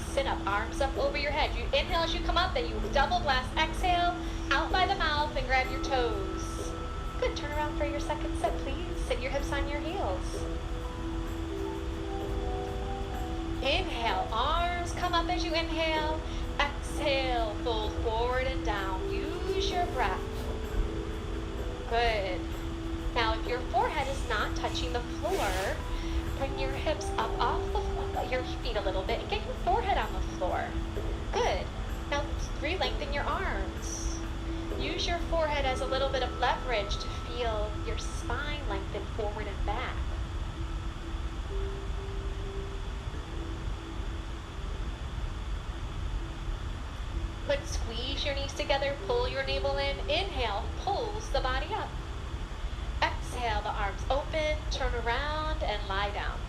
Sit up, arms up over your head. You inhale as you come up, then you double blast, exhale, out by the mouth and grab your toes. Good, turn around for your second set, please. Sit your hips on your heels. Inhale, arms come up as you inhale. Exhale, fold forward and down. Use your breath. Good. Now, if your forehead is not touching the floor, bring your hips up off your feet a little bit and get your forehead on the floor. Good. Now, re-lengthen your arms. Use your forehead as a little bit of leverage to feel your spine lengthen forward and back. Good. Squeeze your knees together, pull your navel in. Inhale, pulls the body up. Exhale, the arms open, turn around and lie down.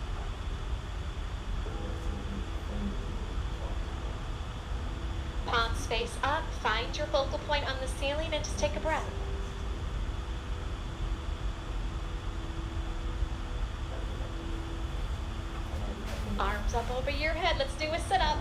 Palms face up, find your focal point on the ceiling and just take a breath. Arms up over your head. Let's do a sit-up.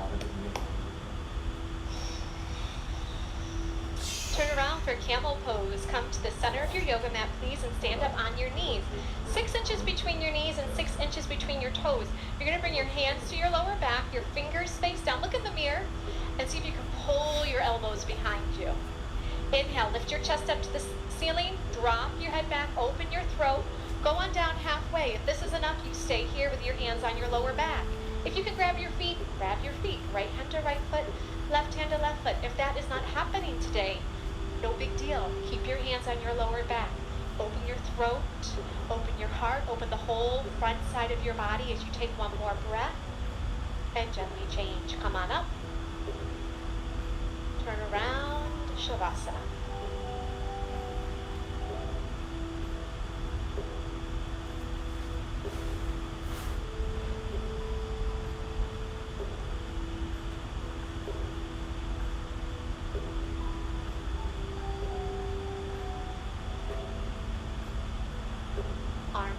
Turn around for camel pose. Come to the center of your yoga mat, please, and stand up on your knees. 6 inches between your knees and 6 inches between your toes. You're going to bring your hands to your lower back, your fingers face down. Look in the mirror and see if you can pull your elbows behind you. Inhale, lift your chest up to the ceiling, drop your head back, open your throat, go on down halfway. If this is enough, you stay here with your hands on your lower back. If you can grab your feet, grab your feet. Right hand to right foot, left hand to left foot. If that is not happening today, no big deal. Keep your hands on your lower back. Open your throat, open your heart, open the whole front side of your body as you take one more breath and gently change. Come on up. Turn around, Shavasana.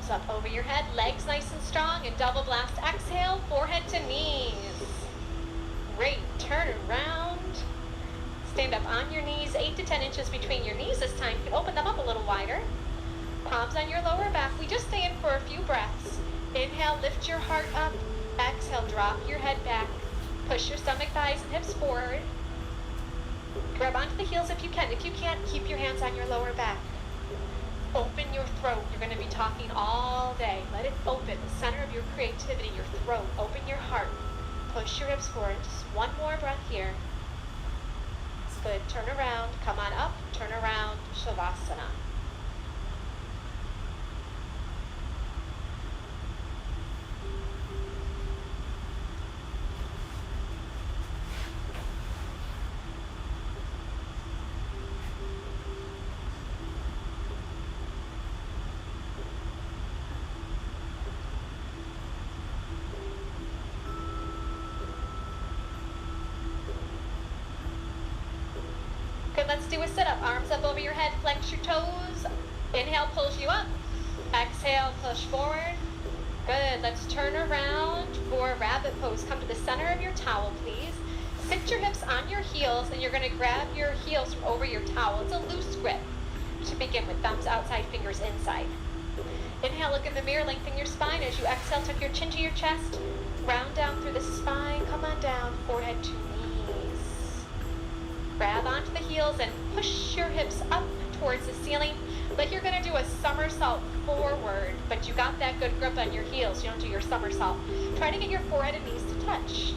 arms up over your head, legs nice and strong, and double blast. Exhale, forehead to knees. Great, turn around. Stand up on your knees, 8 to 10 inches between your knees this time. You can open them up a little wider. Palms on your lower back. We just stay in for a few breaths. Inhale, lift your heart up. Exhale, drop your head back. Push your stomach, thighs, and hips forward. Grab onto the heels if you can. If you can't, keep your hands on your lower back. Open your throat. You're going to be talking all day. Let it open. The center of your creativity, your throat. Open your heart. Push your hips forward. Just one more breath here. Good. Turn around. Come on up. Turn around. Shavasana. Good, let's do a sit-up. Arms up over your head, flex your toes. Inhale, pulls you up. Exhale, push forward. Good, let's turn around for rabbit pose. Come to the center of your towel, please. Sit your hips on your heels, and you're gonna grab your heels from over your towel. It's a loose grip to begin with, thumbs outside, fingers inside. Inhale, look in the mirror, lengthen your spine. As you exhale, tuck your chin to your chest. Round down through the spine, come on down, forehead to knees. Grab onto the heels and push your hips up towards the ceiling like you're going to do a somersault forward, but you got that good grip on your heels. You don't do your somersault. Try to get your forehead and knees to touch.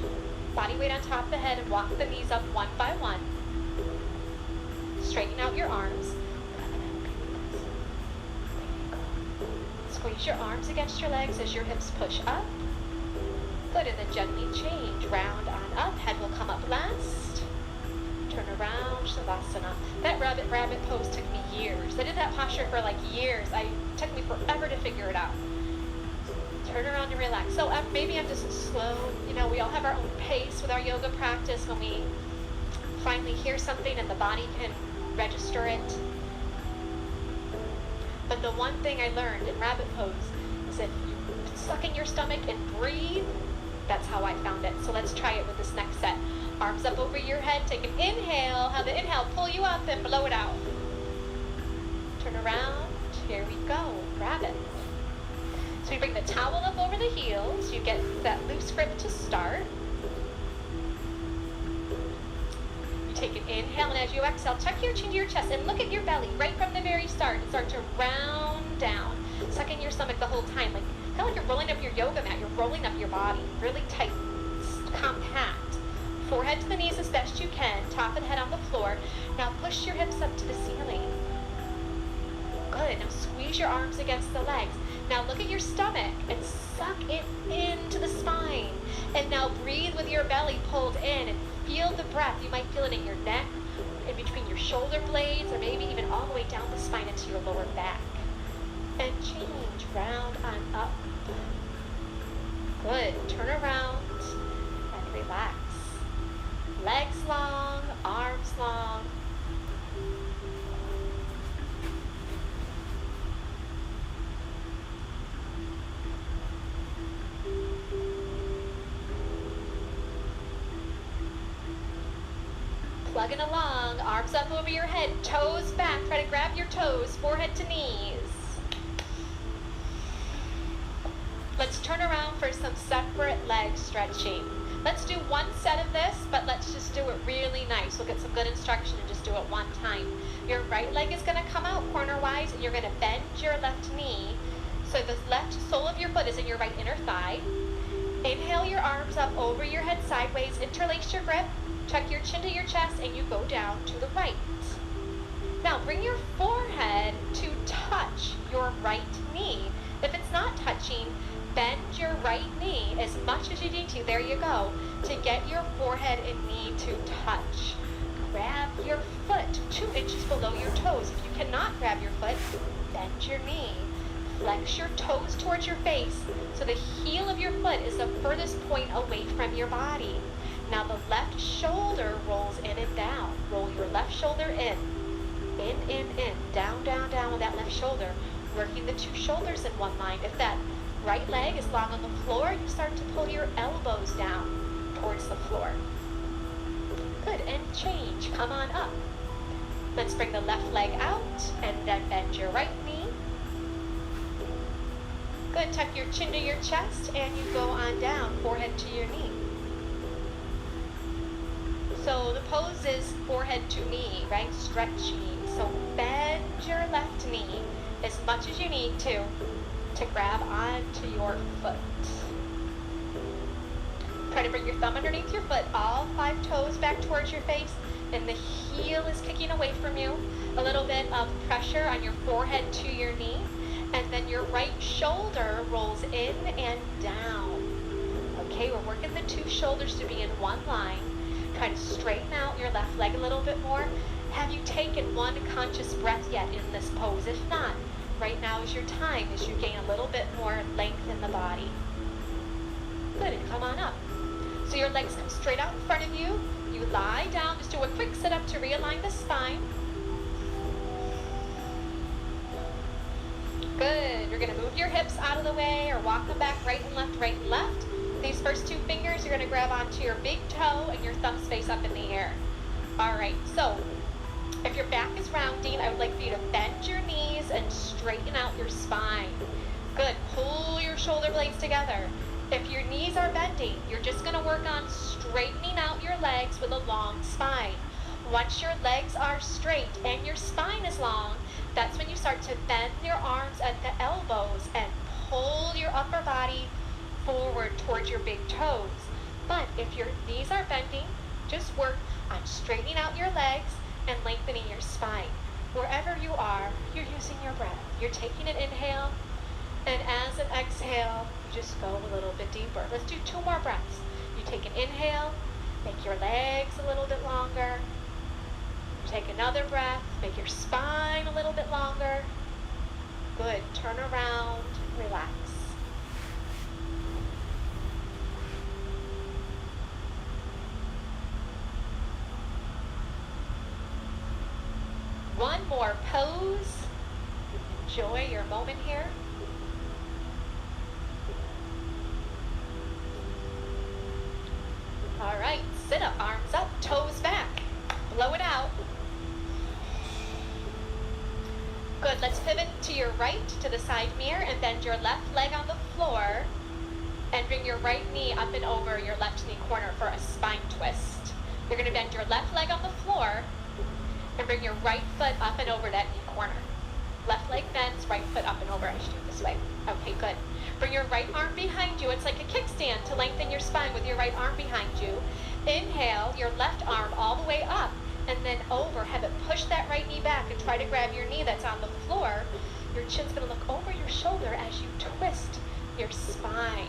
Body weight on top of the head and walk the knees up one by one. Straighten out your arms. Squeeze your arms against your legs as your hips push up. Good, and then gently change. Round on up. Head will come up last. Turn around, Shavasana. That rabbit pose took me years. I did that posture for like years. It took me forever to figure it out. Turn around and relax. So maybe I'm just slow. You know, we all have our own pace with our yoga practice. When we finally hear something and the body can register it. But the one thing I learned in rabbit pose is if you suck in your stomach and breathe, that's how I found it. So let's try it with this next set. Arms up over your head. Take an inhale. Have the inhale pull you up and blow it out. Turn around. Here we go. Rabbit. So we bring the towel up over the heels. You get that loose grip to start. You take an inhale, and as you exhale, tuck your chin to your chest and look at your belly right from the very start and start to round down. Suck in your stomach the whole time. Like kind of like you're rolling up your yoga mat. You're rolling up your body. Really tight, compact. Forehead to the knees as best you can. Top of the head on the floor. Now push your hips up to the ceiling. Good. Now squeeze your arms against the legs. Now look at your stomach and suck it into the spine. And now breathe with your belly pulled in and feel the breath. You might feel it in your neck, in between your shoulder blades, or maybe even all the way down the spine into your lower back. And change. Round on up. Good. Turn around and relax. Legs long, arms long. Plugging along, arms up over your head, toes back. Try to grab your toes, forehead to knees. Let's turn around for some separate leg stretching. Let's do one set of this, but let's just do it really nice. We'll get some good instruction and just do it one time. Your right leg is going to come out corner-wise, and you're going to bend your left knee. So the left sole of your foot is in your right inner thigh. Inhale your arms up over your head sideways. Interlace your grip. Tuck your chin to your chest, and you go down to the right. Now bring your forehead to touch your right knee. If it's not touching, bend your right knee as much as you need to. There you go. To get your forehead and knee to touch. Grab your foot 2 inches below your toes. If you cannot grab your foot, bend your knee. Flex your toes towards your face so the heel of your foot is the furthest point away from your body. Now the left shoulder rolls in and down. Roll your left shoulder in. In, down, down, down with that left shoulder. working the two shoulders in one line. If that right leg is long on the floor, you start to pull your elbows down towards the floor. Good, and change, come on up. Let's bring the left leg out and then bend your right knee. Good, tuck your chin to your chest and you go on down, forehead to your knee. So the pose is forehead to knee, right? Stretching. So bend your left knee as much as you need to grab onto your foot. Try to bring your thumb underneath your foot, all 5 toes back towards your face, and the heel is kicking away from you. A little bit of pressure on your forehead to your knee, and then your right shoulder rolls in and down. Okay, we're working the two shoulders to be in one line. Try to straighten out your left leg a little bit more. Have you taken one conscious breath yet in this pose? If not, right now is your time as you gain a little bit more length in the body. Good, and come on up. So your legs come straight out in front of you. You lie down, just do a quick sit up to realign the spine. Good, you're gonna move your hips out of the way or walk them back right and left, right and left. These first 2 fingers, you're gonna grab onto your big toe and your thumbs face up in the air. All right, so if your back is rounding, I would like for you to bend your knees and straighten out your spine. Good, pull your shoulder blades together. If your knees are bending, you're just gonna work on straightening out your legs with a long spine. Once your legs are straight and your spine is long, that's when you start to bend your arms at the elbows and pull your upper body forward towards your big toes. But if your knees are bending, just work on straightening out your legs and lengthening your spine. Wherever you are, you're using your breath. You're taking an inhale, and as an exhale, you just go a little bit deeper. Let's do 2 more breaths. You take an inhale, make your legs a little bit longer. You take another breath, make your spine a little bit longer. Good, turn around, relax. One more pose. Enjoy your moment here. All right, sit up, arms up, toes back. Blow it out. Good, let's pivot to your right, to the side mirror, and bend your left leg on the floor, and bring your right knee up and over your left knee corner for a spine twist. You're gonna bend your left leg on the floor, and bring your right foot up and over that knee corner. Left leg bends, right foot up and over as you do this way. Okay, good. Bring your right arm behind you. It's like a kickstand to lengthen your spine with your right arm behind you. Inhale, your left arm all the way up and then over. Have it push that right knee back and try to grab your knee that's on the floor. Your chin's gonna look over your shoulder as you twist your spine.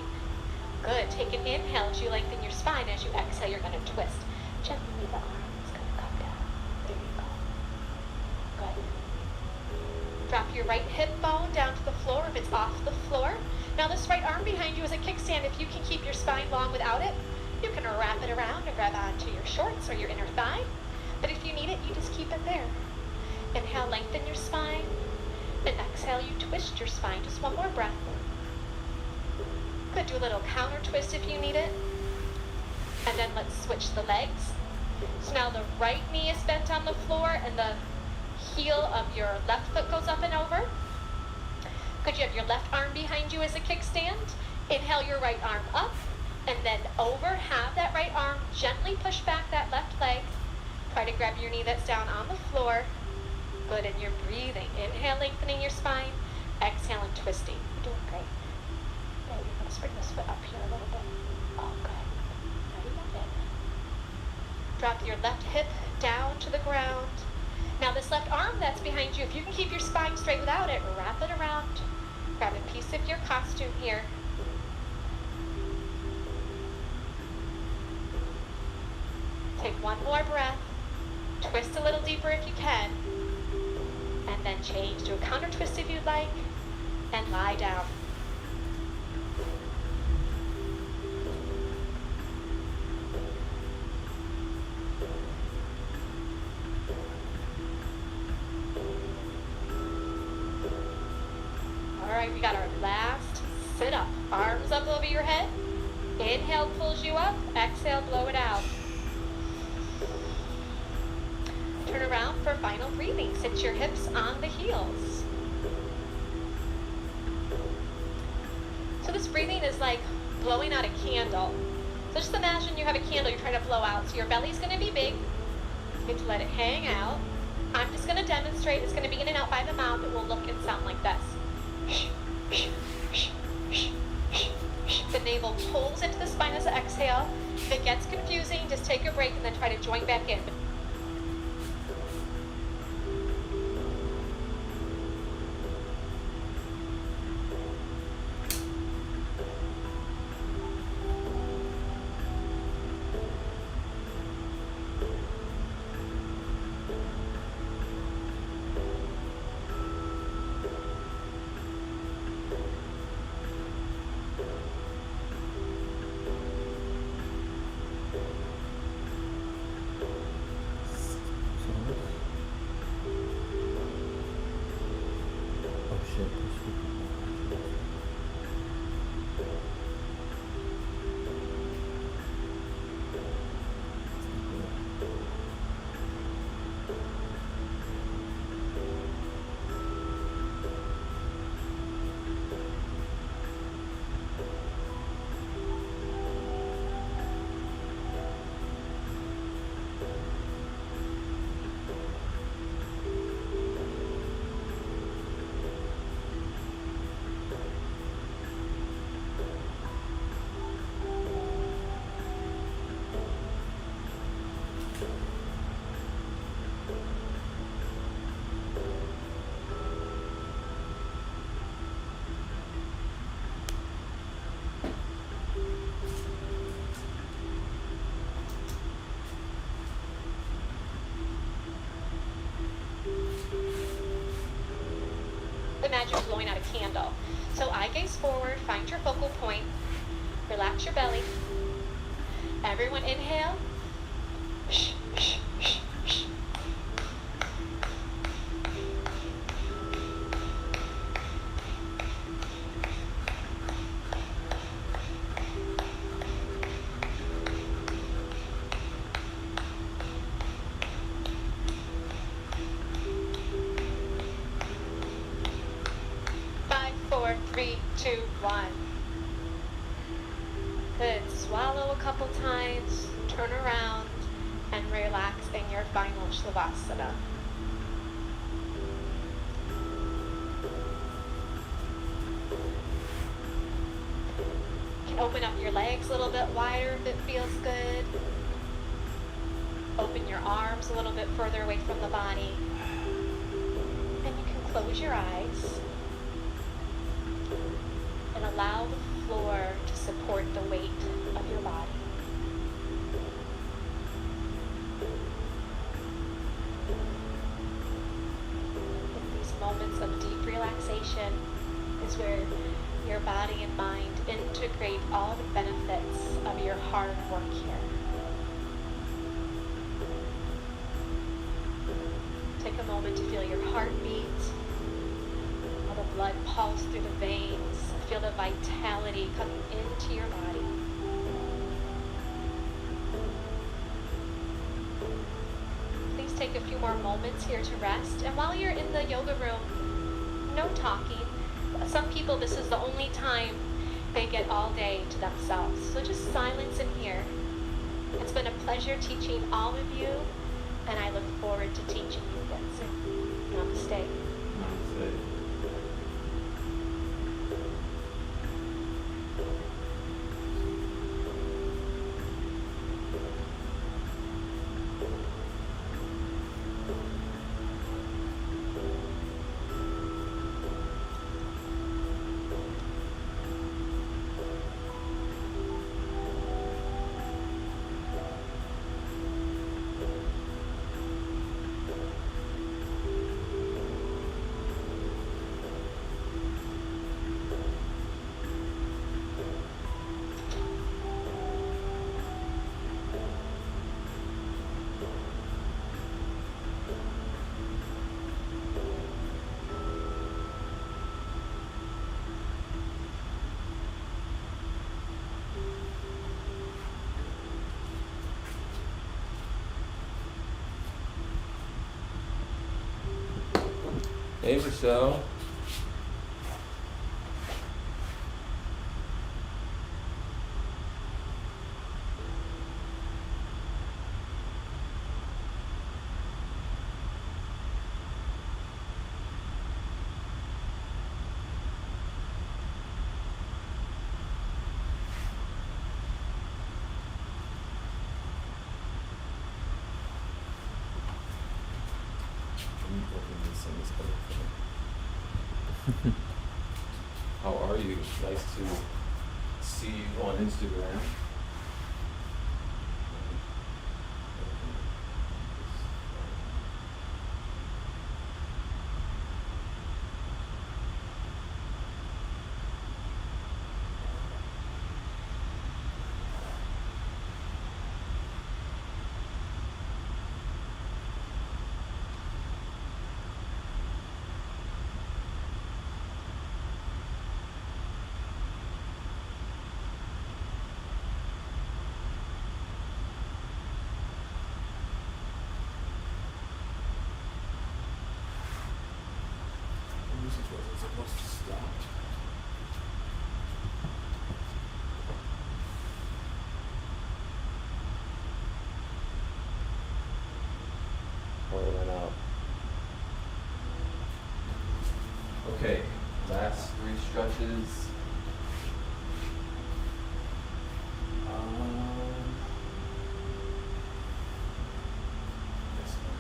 Good, take an inhale as you lengthen your spine. As you exhale, you're gonna twist. Gently leave the arm, it's gonna come down. There you go. Good. Drop your right hip bone down to the floor if it's off the floor. Now this right arm behind you is a kickstand. If you can keep your spine long without it, you can wrap it around and grab onto your shorts or your inner thigh. But if you need it, you just keep it there. Inhale, lengthen your spine. And exhale, you twist your spine. Just one more breath. Good, do a little counter twist if you need it. And then let's switch the legs. So now the right knee is bent on the floor and the heel of your left foot goes up and over. Good, you have your left arm behind you as a kickstand. Inhale your right arm up and then over. Have that right arm gently push back that left leg. Try to grab your knee that's down on the floor. Good, and you're breathing. Inhale, lengthening your spine. Exhale and twisting. You're doing great. There you go. Let's bring this foot up here a little bit. Oh, good. Very good. Drop your left hip down to the ground. Now this left arm that's behind you, if you can keep your spine straight without it, wrap it around. Grab a piece of your costume here. Take one more breath. Twist a little deeper if you can. And then change to a counter twist if you'd like. And lie down. Alright, we got our last sit up. Arms up over your head. Inhale pulls you up. Exhale, blow it out. Turn around for final breathing. Sit your hips on the heels. So this breathing is like blowing out a candle. So just imagine you have a candle you're trying to blow out. So your belly's going to be big. You get to let it hang out. I'm just going to demonstrate. It's going to be in and out by the mouth. It will look and sound like this. The navel pulls into the spine as an exhale. If it gets confusing, just take a break and then try to join back in. Imagine blowing out a candle. So eye gaze forward, find your focal point, relax your belly. Everyone inhale. Three, two, one. Good. Swallow a couple times, turn around, and relax in your final Shavasana. You can open up your legs a little bit wider if it feels good. Open your arms a little bit further away from the body. And you can close your eyes. And allow the floor to support the weight of your body. In these moments of deep relaxation is where your body and mind integrate all the benefits of your hard work here. Take a moment to feel your heartbeat, all the blood pulse through the veins. Feel the vitality coming into your body. Please take a few more moments here to rest. And while you're in the yoga room, no talking. Some people, this is the only time they get all day to themselves. So just silence in here. It's been a pleasure teaching all of you, and I look forward to teaching you again soon. Namaste. Namaste. Hey, Michelle. How are you? Nice to see you on Instagram. Music wasn't supposed to stop. Or it went out. Okay, last 3 stretches. This one.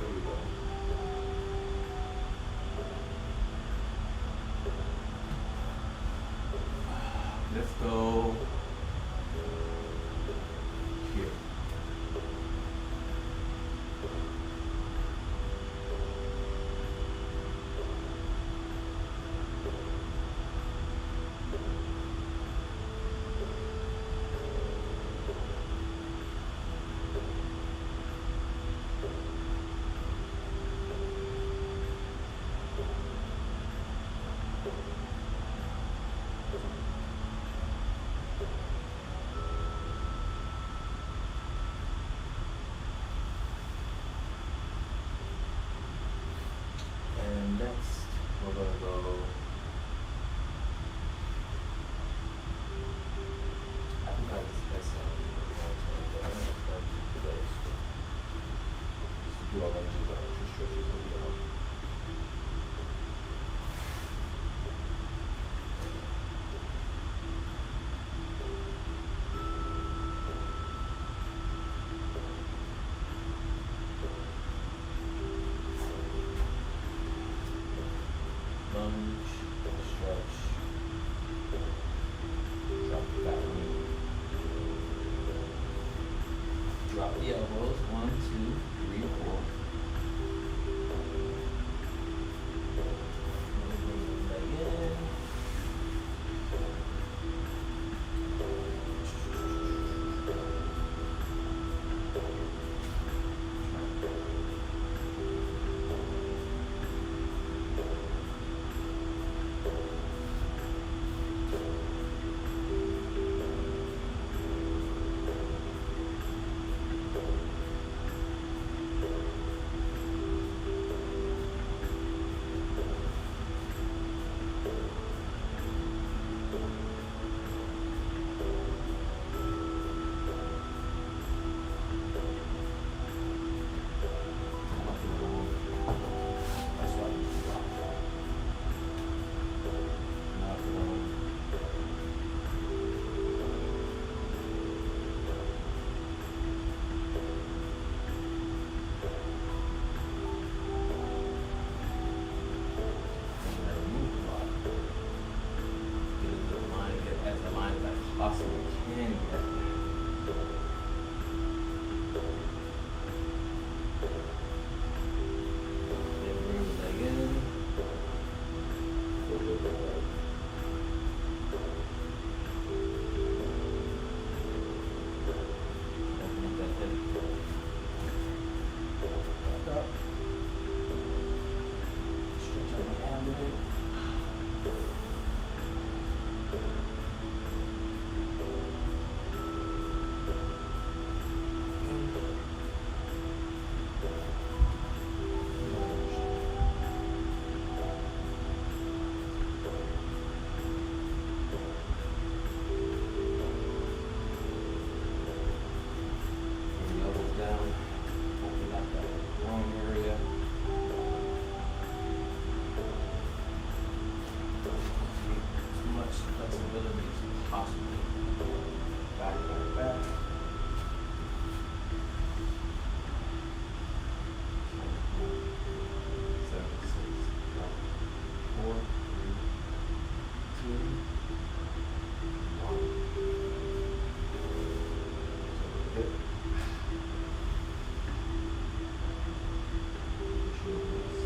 There we go. Let's go here. And next, we're gonna go. I think that's do all that two stretches and go. Lunge, stretch, drop the back knee, drop the elbows, 1, 2, 3, 4. Leg in. training yet. Then bring the leg in. Go with the leg. Open up that hip. Back up. Stretch out my abdomen. Bring the elbows down. Open up that groin area. Keep as much flexibility as possible. Back, back, back. Seven, six, five, four, three, two, one. So hip. Shoulders.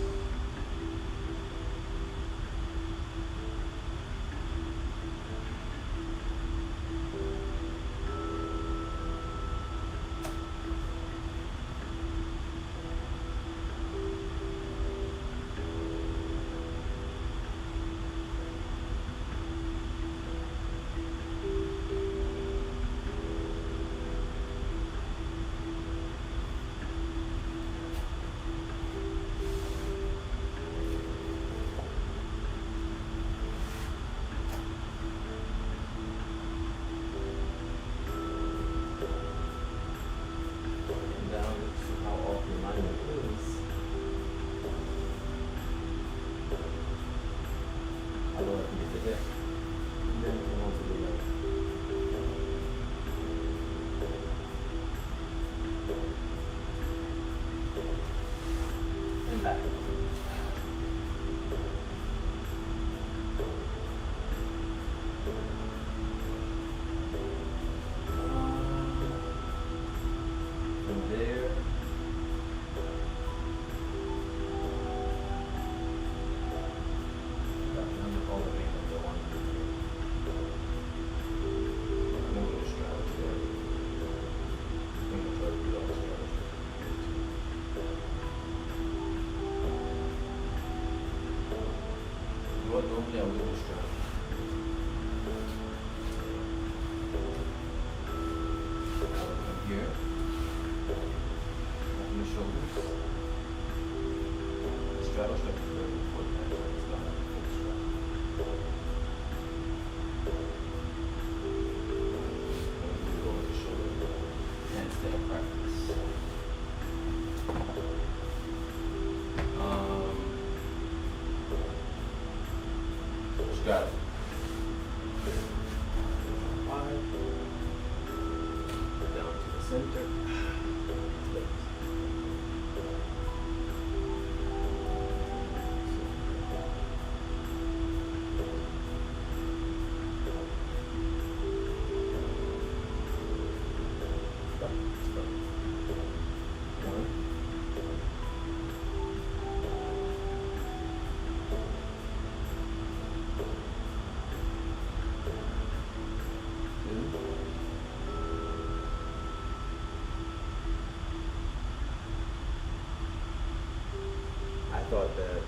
And down to how off your alignment is. I lower up into the hip. And then come onto the leg. And back. From there, remember all the way up to 1, 2, 3. No little straddles there. I'm gonna try to do all the straddles. You know what? Normally I will do straddles. I will come here. Open the shoulders. The straddle stretch is very important. Actually, it's not a full straddle. And we go with the shoulder handstand practice. Straddle. 5. Down to the center. Lift. Stop. Stop. 1. 2. I thought that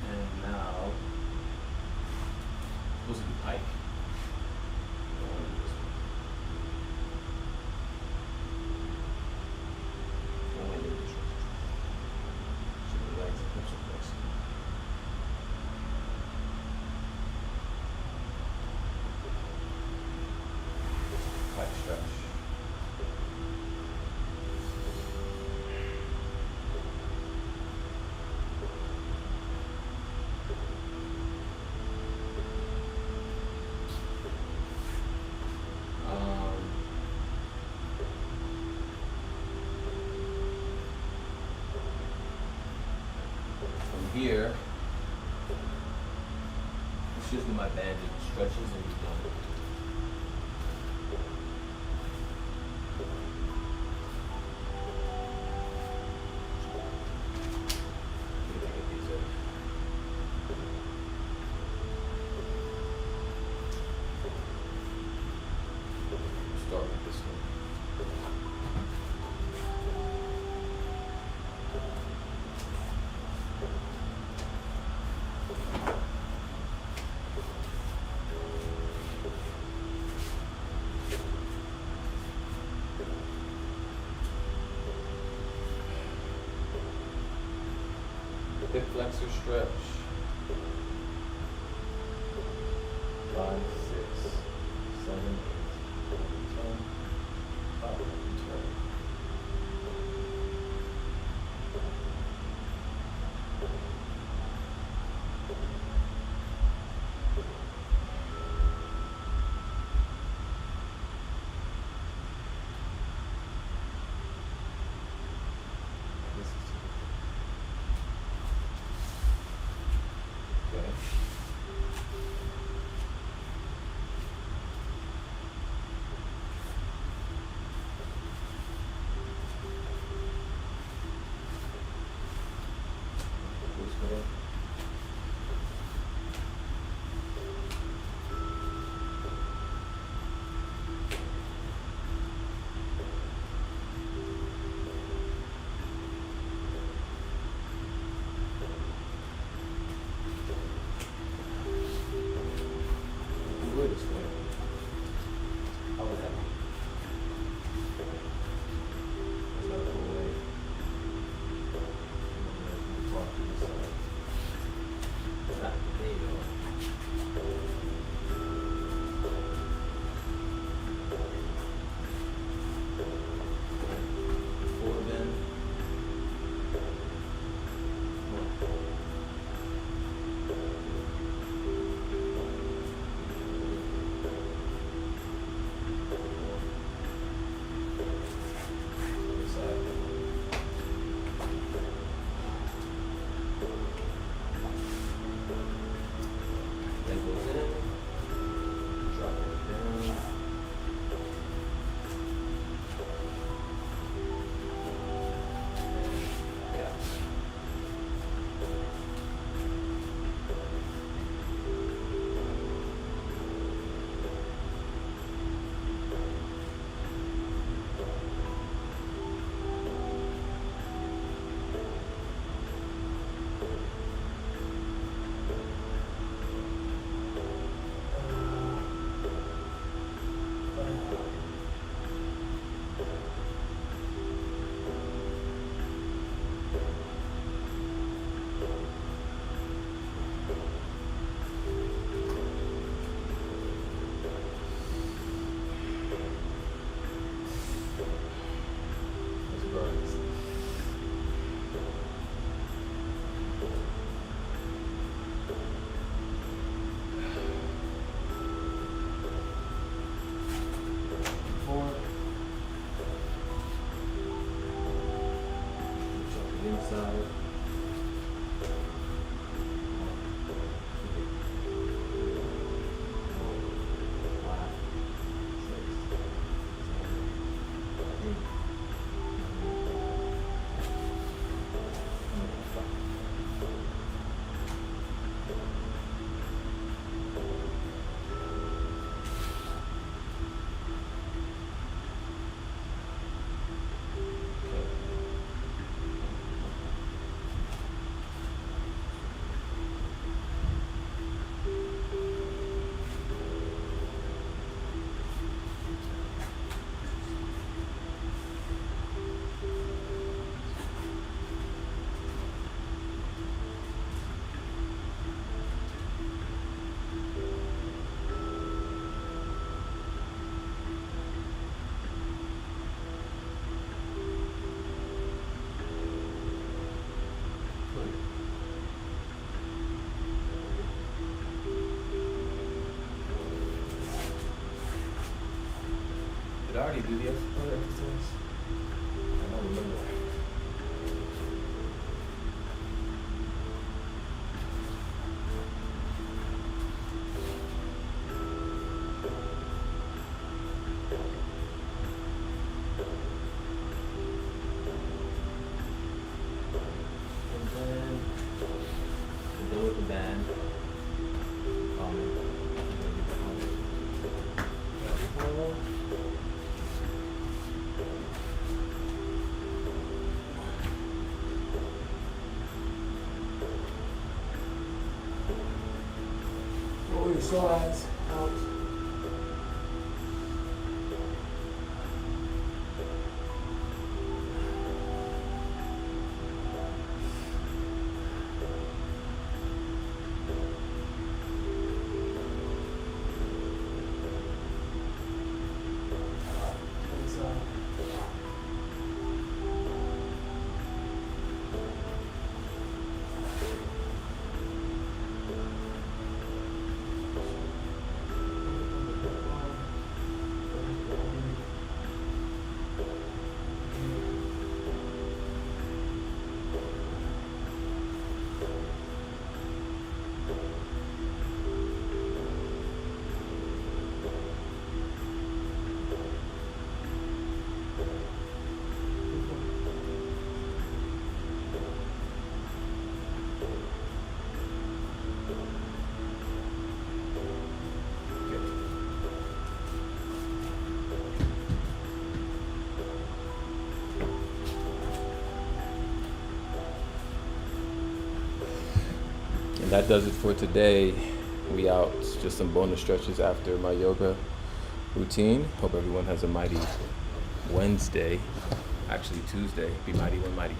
and now supposed to be pike. I don't want to do this one. I want to do this one. So the legs and hips are flexed. Pike stretch. here, it's just my bandage stretches and he's done. Let me get these in. Start with this one. Hip flexor stretch. 5, 6, 7, 8, 10. Up and turn. This is okay. This way. Go this way. How would that be? There's no other way. We'll talk to this side. There you go. Forward bend. This side. Then goes in, drop it down. Yeah. This burns. Forward. Jump to the inside. Five, 6, 7, 8. Did I already do the other exercise? I don't remember. your psoas out. Inside. And that does it for today. We out. It's just some bonus stretches after my yoga routine. Hope everyone has a mighty Wednesday. Actually, Tuesday. Be mighty when mighty.